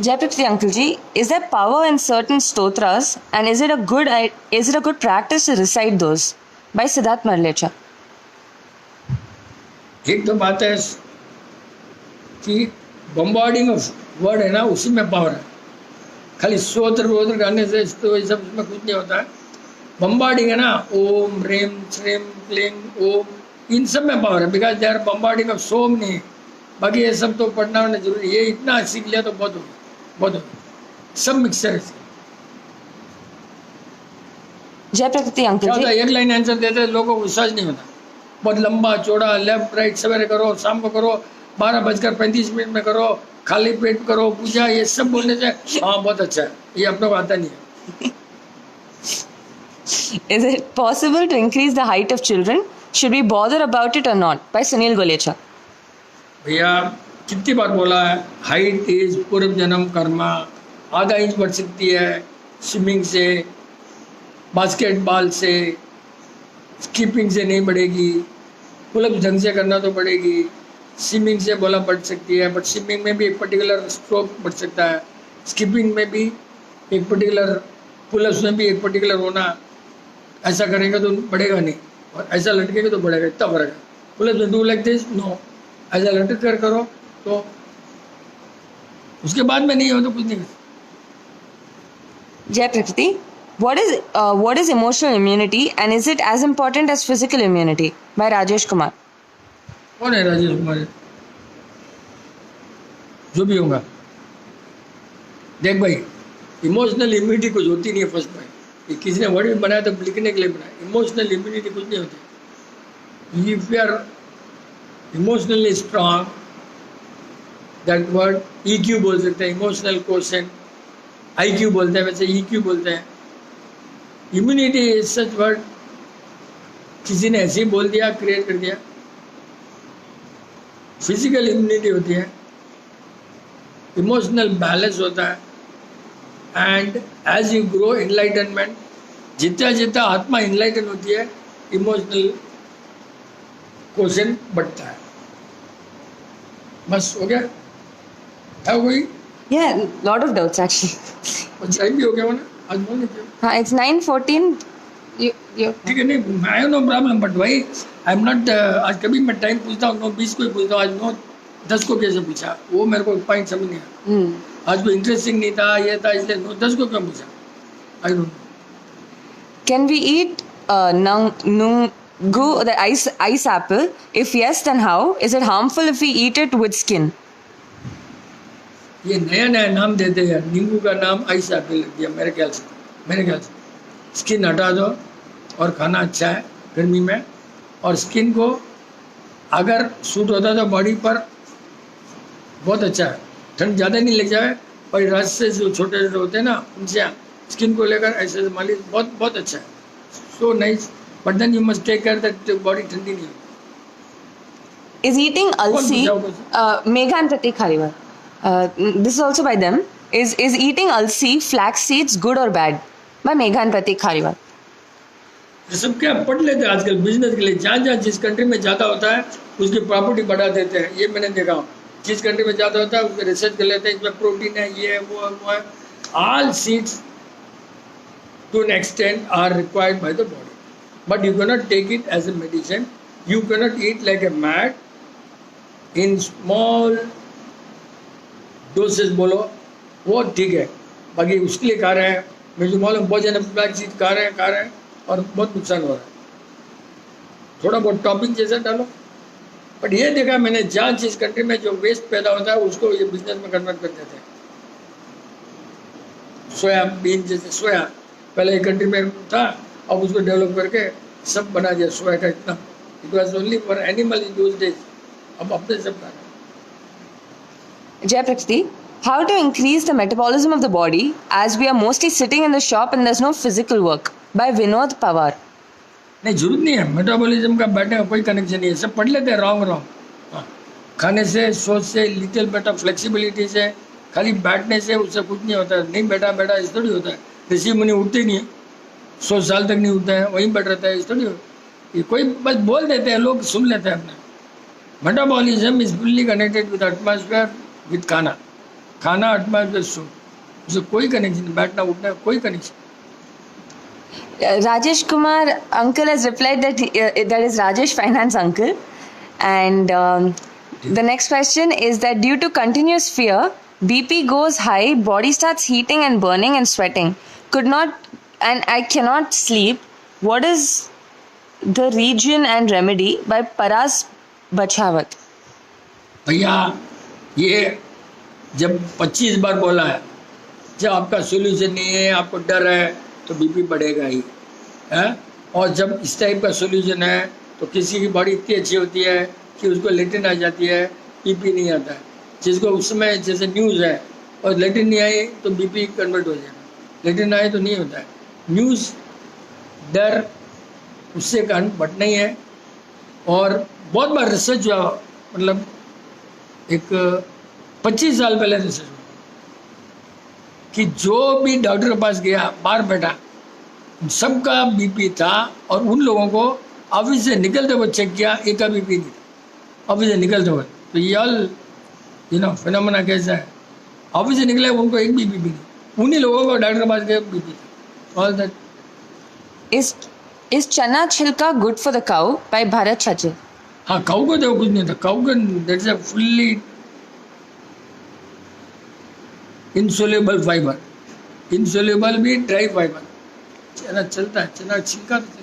Jaipriti uncle ji, is there power in certain stotras and is it a good practice to recite those? By Siddharth Marlecha.
एक तो बात है कि बम्बार्डिंग ऑफ वर्ड है ना, उसी में पावर है। खाली स्तोत्र वोत्र गाने से तो ये सब उसमें कुछ नहीं होता है। बम्बार्डिंग है ना, ओम रेम श्रेम क्लीम ओम, इन सब में पावर है। Because they are bombarding of some नहीं। बाकी ये सब तो पढ़ना होना जरूरी है। ये इतना सीख लिया तो बहुत हो गया, बहुत हो गया। सब मिक्सर है।
Jaipriti uncle
क्या होता है,
ji.
एक लाइन आंसर देते हैं लोगों को विश्वास नहीं होता। बहुत लंबा चौड़ा लेफ्ट राइट सवेरे करो, शाम को करो, 12:35 में करो, खाली पेट करो, पूजा, ये सब बोलने से हाँ बहुत अच्छा है। ये अपने को आता नहीं है।
Is it possible to increase the height of children? Should we bother about it or not? By Sunil Golecha.
भैया कितनी बार बोला है, हाइट इज पूर्व जन्म कर्मा। आधा इंच बढ़ सकती है स्विमिंग से, बास्केटबॉल से, स्कीपिंग से नहीं बढ़ेगी। पुलअप ढंग से करना तो बढ़ेगी। स्विमिंग से बोला बढ़ सकती है, बट स्विमिंग में भी एक पर्टिकुलर स्ट्रोक बढ़ सकता है। स्कीपिंग में भी एक पर्टिकुलर, पुलअप्स में भी एक पर्टिकुलर होना। ऐसा करेंगे तो बढ़ेगा नहीं, और ऐसा लटकेगा तो बढ़ेगा। इतना फर्क है। पुलअप्स में डू लाइक दिस, नो, ऐसा लटक कर करो तो उसके बाद में नहीं हो तो कुछ नहीं कर।
Jaipriti, what is emotional immunity and is it as important as physical immunity? By Rajesh Kumar.
कौन है राजेश कुमार? जो भी होगा, देख भाई, इमोशनल इम्यूनिटी कुछ होती नहीं है। फर्स्ट पॉइंट, किसी ने वर्ड भी बनाया तो लिखने के लिए बनाया। इमोशनल इम्यूनिटी कुछ नहीं होती। If you are emotionally strong, that word EQ बोल सकते हैं, इमोशनल क्वेश्चन, IQ बोलते हैं, वैसे EQ बोलते हैं। इम्यूनिटी इज सच वर्ड, किसी ने ऐसे ही बोल दिया, क्रिएट कर दिया। फिजिकल इम्यूनिटी होती है, इमोशनल बैलेंस होता है, and as you grow enlightenment, जितना जितना आत्मा इनलाइटन होती है, इमोशनल क्वेश्चन बढ़ता है। बस हो गया है कोई?
Yeah, lot of doubts actually.
और टाइम भी हो गया हो ना, आज बोल नहीं
हाँ, it's 9:14. You.
ठीक है। नहीं, आई नो प्रॉब्लम, बट भाई आई एम नॉट, आज कभी मैं टाइम पूछता हूँ 9:20 को ही पूछता हूँ। आज 9:10 को कैसे पूछा, वो मेरे को पॉइंट समझ नहीं आया। आज कोई इंटरेस्टिंग नहीं था, ये था, इसलिए 9:10 को क्यों पूछा, आई don't no.
Can we eat nungu, the ice apple? If yes, then how? Is it harmful if we eat it with skin?
ये नया नया नाम देते हैं। नींबू का नाम आइस एप्पल लग दिया मेरे ख्याल से। स्किन हटा दो और खाना अच्छा है गर्मी में। और स्किन को अगर सूट होता तो बॉडी पर बहुत अच्छा है, ठंड ज़्यादा नहीं लग जाए। और रस से जो छोटे छोटे होते हैं ना, उनसे स्किन को लेकर ऐसे मालिश बहुत बहुत अच्छा है। So nice, but then you must take care that body ठंडी नहीं होती।
Is eating alsi, Meghan Pratik Khariwal. This is also by them. Is eating alsi, flax seeds good or bad? By Meghan Pratik Khariwal.
ये सब क्या पढ़ लेते हैं आजकल बिजनेस के लिए, जहाँ जहाँ जिस कंट्री में ज़्यादा होता है उसकी प्रॉपर्टी बढ़ा देते हैं, ये मैंने देखा हूँ। जिस कंट्री में ज़्यादा होता है उसका रिसर्च कर लेते हैं, इसमें प्रोटीन है, ये है, वो है। All seeds to an extent are required by the body, but you cannot take it as a medicine, you cannot eat like a mat in small doses बोलो वो ठीक है, बाकी उसके लिए खा रहे हैं, मुझे मालूम बहुत जन ब्लैक चीज खा रहे हैं और बहुत नुकसान हो रहा है। थोड़ा बहुत टॉपिंग जैसा डालो, बट ये देखा मैंने जहाँ जिस कंट्री में जो वेस्ट पैदा होता है उसको ये बिजनेस में कन्वर्ट कर देते हैं। सोयाबीन जैसे सोया पहले एक कंट्री में था, अब उसको डेवलप करके सब बना दिया सोया का इतना, it was only for animal in those days, अब अपने सब बना।
Jay Prakriti, how to increase the metabolism of the body as we are mostly sitting in the shop and there's no physical work? By Vinod Pawar.
नहीं, जरूरत नहीं है metabolism का, बैठने का कोई कनेक्शन नहीं है, सब पढ़ लेते हैं रॉन्ग। खाने से, सोच से, लिटिल बेट ऑफ फ्लेक्सिबिलिटी से, खाली बैठने से उससे कुछ नहीं होता है। नहीं बैठा इस थोड़ी होता है, ऋषि मुनि उठते नहीं है, 100 साल तक नहीं उठते हैं, वहीं बैठ रहता है, इस थोड़ी ये कोई बस बोल देते हैं, लोग सुन लेते हैं अपना। Metabolism is fully connected with atmosphere, with खाना एटमॉस्फेयर सुन, उससे कोई कनेक्शन नहीं, बैठना उठना कोई connection.
Rajesh Kumar uncle has replied that that is Rajesh Finance uncle, and the next question is that due to continuous fear, BP goes high, body starts heating and burning and sweating. I cannot sleep. What is the region and remedy? By Paras Bachawat.
भैया ये जब 25 बार बोला है, जब आपका solution नहीं है, आपको डर है, तो बीपी बढ़ेगा ही है। और जब इस टाइप का सोल्यूशन है तो किसी की बॉडी इतनी अच्छी होती है कि उसको लेटिन आ जाती है, बीपी नहीं आता है। जिसको उस समय जैसे न्यूज़ है और लेटिन नहीं आई तो बीपी कन्वर्ट हो जाएगा, लेटिन आए तो नहीं होता है। न्यूज़ डर उससे कारण बढ़ना ही है। और बहुत बार रिसर्च हुआ, मतलब एक 25 साल पहले रिसर्च हुआ कि जो भी डॉक्टर के पास गया, बाहर बैठा, सबका बीपी था, और उन लोगों को ऑफिस से निकलते हुए चेक किया, एक का बीपी नहीं था ऑफिस से निकलते हुए। तो ये ऑल फिनोमेना कैसा है, ऑफिस से निकले उनको एक भी बीपी नहीं, उन्हीं लोगों को डॉक्टर के पास गए बीपी था। All that
Is chana chilka good for the cow? By Bharat Chachil.
हाँ, काऊ को देखो कुछ नहीं था, काऊ का that's a fully insoluble fibre, insoluble भी ड्राई फाइबर, चना चलता है, चना छिलका तो चलता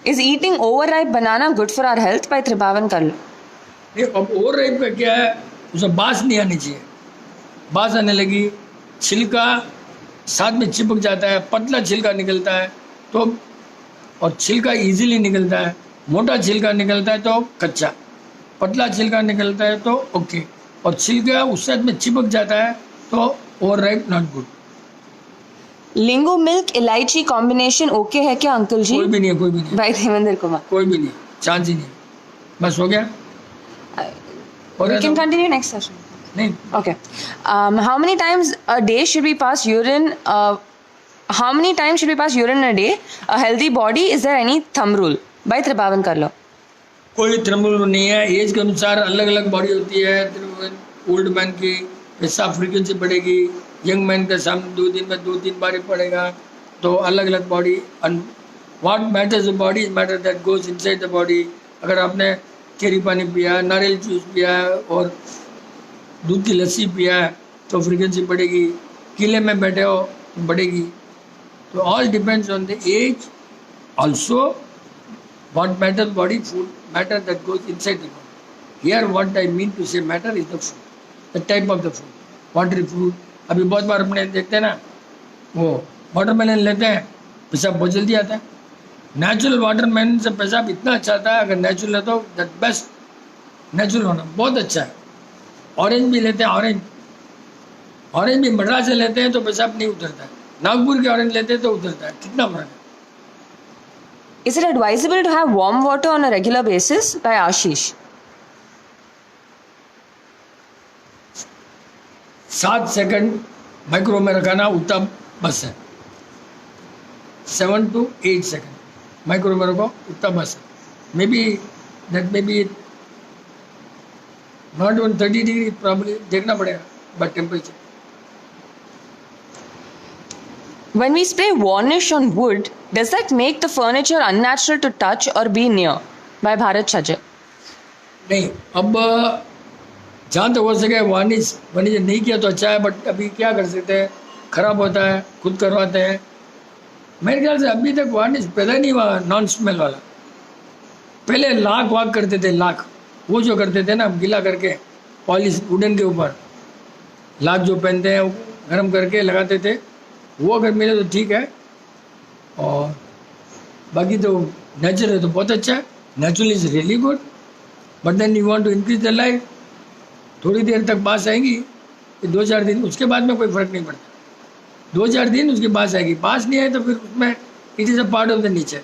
है।
Is eating overripe banana good for our health? By Tribavan Karlu.
नहीं, अब ओवर राइप का क्या है, उसे बास नहीं आनी चाहिए, बास आने लगी, छिलका साथ में चिपक जाता है, पतला छिलका निकलता है तो, और छिलका इजीली निकलता है, मोटा छिलका निकलता है तो कच्चा, पतला छिलका निकलता है तो ओके, और छिलका उस साथ में चिपक जाता है तो over ripe not good.
Lingo milk इलायची कॉम्बिनेशन ओके है क्या अंकल जी?
कोई भी नहीं है, कोई भी नहीं,
बाय देवेंद्र कुमार।
कोई भी नहीं, चांस ही नहीं, बस हो गया।
We can continue next session.
नहीं,
Okay. How many times a day should we pass urine? How many times should we pass urine a day? A healthy body, is there any thumb rule? By Tribavan Karlo.
कोई thermal नहीं है, as के अनुसार अलग अलग body होती है। Old man की पेशाब फ्रीक्वेंसी बढ़ेगी, यंग मैन के सामने 2 दिन में 2-3 बार ही पड़ेगा, तो अलग अलग body. What matters the body is matter that goes inside the body. अगर आपने केरी पानी पिया, नारियल जूस पिया और दूध की लस्सी पिया है तो फ्रीक्वेंसी बढ़ेगी, किले में बैठे हो तो बढ़ेगी। तो all depends on the age, also what matter body, food matter that goes inside the body. Here what I mean to say matter is the food, the type of the food, watery food. अभी बहुत बार अपने देखते हैं ना, वो watermelon लेते हैं, पेशाब बहुत जल्दी आता है। नेचुरल वाटरमेलन से पेशाब इतना अच्छा आता है, अगर नेचुरल है तो दैट बेस्ट, नेचुरल होना बहुत अच्छा है। ऑरेंज भी लेते हैं, ऑरेंज भी मद्रास से लेते हैं तो पेशाब नहीं उतरता है, नागपुर के ऑरेंज लेते हैं तो उतरता है। कितना फर्क है।
Is it advisable to have warm water on a regular basis? By Ashish.
7 second micro में रखाना उतना बस है, 7 to 8 सेकंड। माइक्रो मेरे को इतना बस may be that may be not one 30 degree probably देखना पड़ेगा but temperature.
When we spray varnish on wood, does that make the furniture unnatural to touch or be near? By Bharat Chajay.
नहीं, अब जहाँ तक हो सके varnish नहीं किया तो अच्छा है, बट अभी क्या कर सकते हैं, खराब होता है, खुद करवाते हैं. मेरे ख्याल से अभी तक वार्निश पैदा नहीं हुआ नॉन स्मेल वाला. पहले लाख वाक करते थे, लाख वो जो करते थे ना गीला करके पॉलिश वुडन के ऊपर लाख जो पहनते हैं वो गर्म करके लगाते थे, वो अगर मिले तो ठीक है. और बाकी तो नेचर है तो बहुत अच्छा है. Natural is really good, but then you want to increase the life. थोड़ी देर तक बास आएगी, 2-4 दिन, उसके बाद में कोई फ़र्क नहीं पड़ता. 2-4 दिन उसकी बास आएगी. बास नहीं आए तो फिर उसमें it is a part of the nature.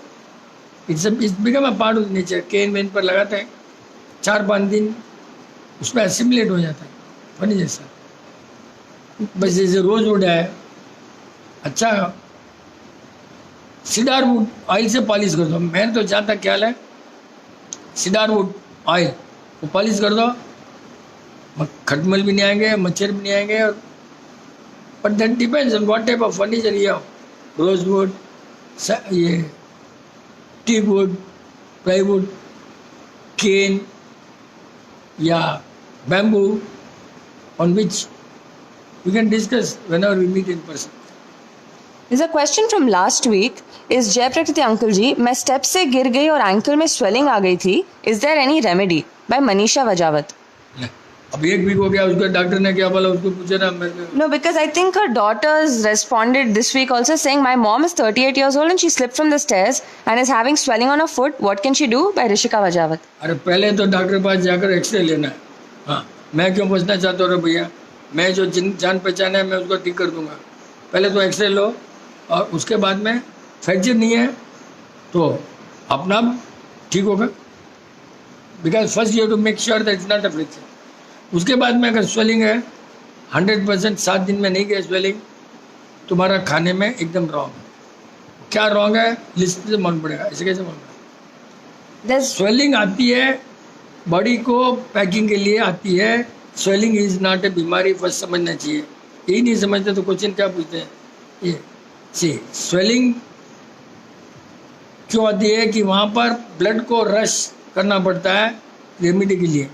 It's become a part of the nature. केन वेन पर लगाते हैं, 4-5 दिन उसमें एसिमुलेट हो जाता है फनी जैसा. बस जैसे रोज वुड है, अच्छा सीडार वुड ऑयल से पॉलिश कर दो. मैंने तो जहाँ तक ख्याल है सीडार वुड ऑयल वो पॉलिश कर दो, खटमल भी नहीं आएंगे, मच्छर भी नहीं आएंगे. और but that depends on what type of furniture ये हो. रोज वुड, ये टीक वुड, प्लाईवुड, केन या bamboo, on which we can discuss whenever we meet in person.
There's a question from last week. Is Jay Prakriti uncle जी, मैं step से गिर गई और ankle में स्वेलिंग आ गई थी. Is there any remedy? By Manisha Vajawat.
अब 1 week हो गया, उसका डॉक्टर ने क्या बोला उसको पूछे ना मेरे को.
No, because I think her daughters responded this week also saying my mom is 38 years old and she slipped from the stairs and is having swelling on her foot. What can she do? By Rishika Vajawat.
अरे पहले तो doctor के पास जाकर x ray लेना है. हाँ, मैं क्यों बचना चाहता हूँ भैया, मैं जो जान पहचान है मैं उसको ठीक कर दूंगा. पहले तो एक्सरे लो और उसके बाद में फ्रैक्चर नहीं है तो अपना ठीक होगा. Because first you have to make sure that it's not a fracture. उसके बाद में अगर स्वेलिंग है 100% 7 दिन में नहीं गया स्वेलिंग, तुम्हारा खाने में एकदम रॉन्ग है. क्या रॉन्ग है लिस्ट से मालूम पड़ेगा. ऐसे कैसे मालूम पड़ेगा? स्वेलिंग आती है बॉडी को पैकिंग के लिए आती है. स्वेलिंग इज नॉट ए बीमारी, फर्स्ट समझना चाहिए. यही नहीं समझते तो क्वेश्चन क्या पूछते हैं. ये सी स्वेलिंग क्यों आती है कि वहाँ पर ब्लड को रश करना पड़ता है रेमेडी के लिए.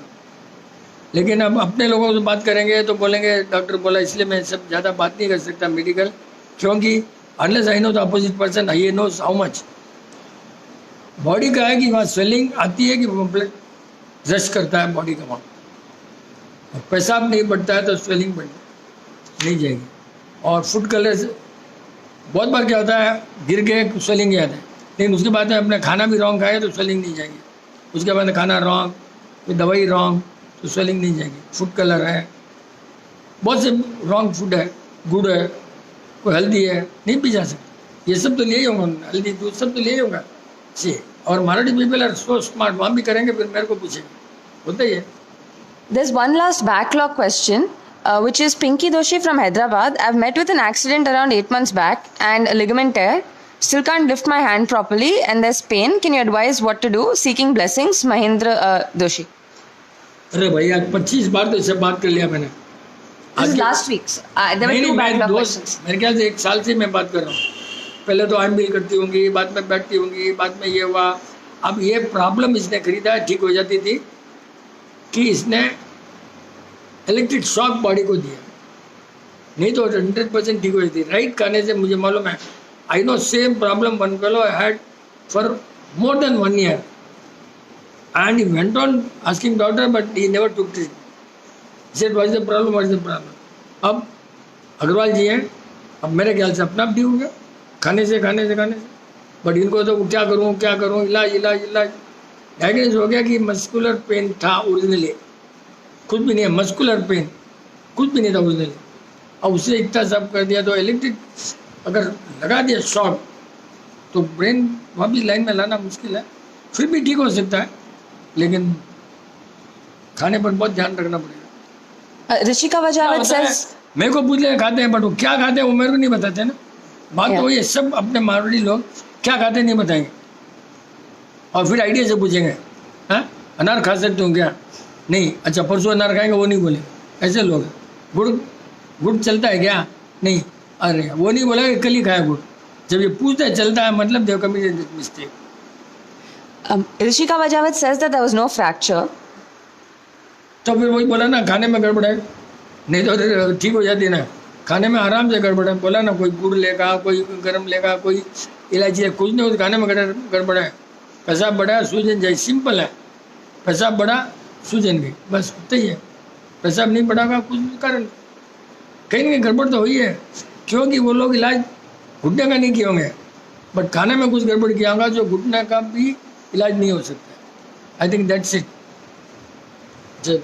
लेकिन अब अपने लोगों से बात करेंगे तो बोलेंगे डॉक्टर बोला, इसलिए मैं सब ज़्यादा बात नहीं कर सकता मेडिकल, क्योंकि unless I know the opposite person I knows how much. Body का है कि वहाँ स्वेलिंग आती है कि ब्लड रश करता है बॉडी का. वहाँ पेशाब नहीं बढ़ता है तो स्वेलिंग बढ़ नहीं जाएगी. और फूड कलर से बहुत बार क्या होता है, गिर गए स्वेलिंग आता है, लेकिन उसके बाद में अपने खाना भी रॉन्ग खाए तो स्वेलिंग नहीं जाएगी. उसके बाद खाना रॉन्ग, कोई दवाई रॉन्ग तो स्वेलिंग नहीं जाएगी. फूड कलर है, बहुत से रॉन्ग फूड है, गुड़ है, कोई हल्दी है, नहीं पी जा सकती. ये सब तो ले होगा, हल्दी दूध सब तो ले होगा. सी और Marathi people are so smart, वहाँ भी करेंगे फिर मेरे को पूछेंगे. होता ही है.
There's one last backlog question, which is Pinky Doshi from Hyderabad. I've met with an accident around 8 months back and a ligament tear. Still can't lift my hand properly and there's pain. Can you advise what to do? Seeking blessings, Mahindra Doshi.
अरे भैया 25 बार तो इससे बात कर लिया मैंने.
This is last week's. There were 2 backlog questions.
मेरे ख्याल से 1 साल से मैं बात कर रहा हूँ. पहले तो आई बिल करती होंगी, बाद में बैठती होंगी, बाद में ये हुआ. अब ये प्रॉब्लम इसने खरीदा ठीक हो जाती थी कि इसने इलेक्ट्रिक शॉक बॉडी को दिया, नहीं तो 100% ठीक हो जाती. राइट खाने से मुझे मालूम है. I know same problem one fellow I had for more than 1 year and he went on asking doctor but he never took treatment. He said what is the problem, what is the problem. अब अग्रवाल जी हैं, अब मेरे ख्याल से अपना ठीक हो गया खाने से. बट इनको तो क्या करूँ इलाज डायग्नोज हो गया कि मस्कुलर पेन था ओरिजिनली, कुछ भी नहीं है. मस्कुलर पेन कुछ भी नहीं था ओरिजिनली. अब उसे इतना सब कर दिया तो इलेक्ट्रिक अगर लगा दिया शॉक तो ब्रेन वापस लाइन में लाना मुश्किल है. फिर भी ठीक हो सकता है, लेकिन खाने पर बहुत ध्यान रखना पड़ेगा.
Rishika Vajawat says,
मेरे को पूछ ले खाते हैं, बट वो क्या खाते हैं वो मेरे को नहीं बताते ना. बात तो ये सब अपने मारवाड़ी लोग क्या खाते हैं नहीं बताएंगे. और फिर आइडिया से पूछेंगे, हाँ अनार खा सकते हो क्या? नहीं। अच्छा परसों अनार खाएंगे, वो नहीं बोले। ऐसे लोग हैं। गुड़ गुड़ चलता है क्या? नहीं। अरे वो नहीं बोला कि कल ही खाया गुड़। जब ये पूछता है चलता है, मतलब they've committed mistake.
Rishika Vajavit says that there was no fracture.
तो फिर वही बोला ना, खाने में गड़बड़ है, नहीं तो ठीक हो जाती ना। खाने में आराम से गड़बड़ है। बोला ना, कोई गुड़ लेगा, कोई गरम लेगा, कोई इलायची है, कुछ नहीं, खाने में गड़बड़ है। पेशाब बढ़ा, सूजन जाए, सिंपल है। पेशाब बढ़ा, सूजन गई, बस उतना ही है। पेशाब नहीं बढ़ागा, कुछ कारण कहीं नहीं, गड़बड़ तो हुई है। क्योंकि वो लोग इलाज घुटने का नहीं किए होंगे, बट खाने में कुछ गड़बड़ किया होगा जो घुटने का भी इलाज नहीं हो सकता। I think that's it. जय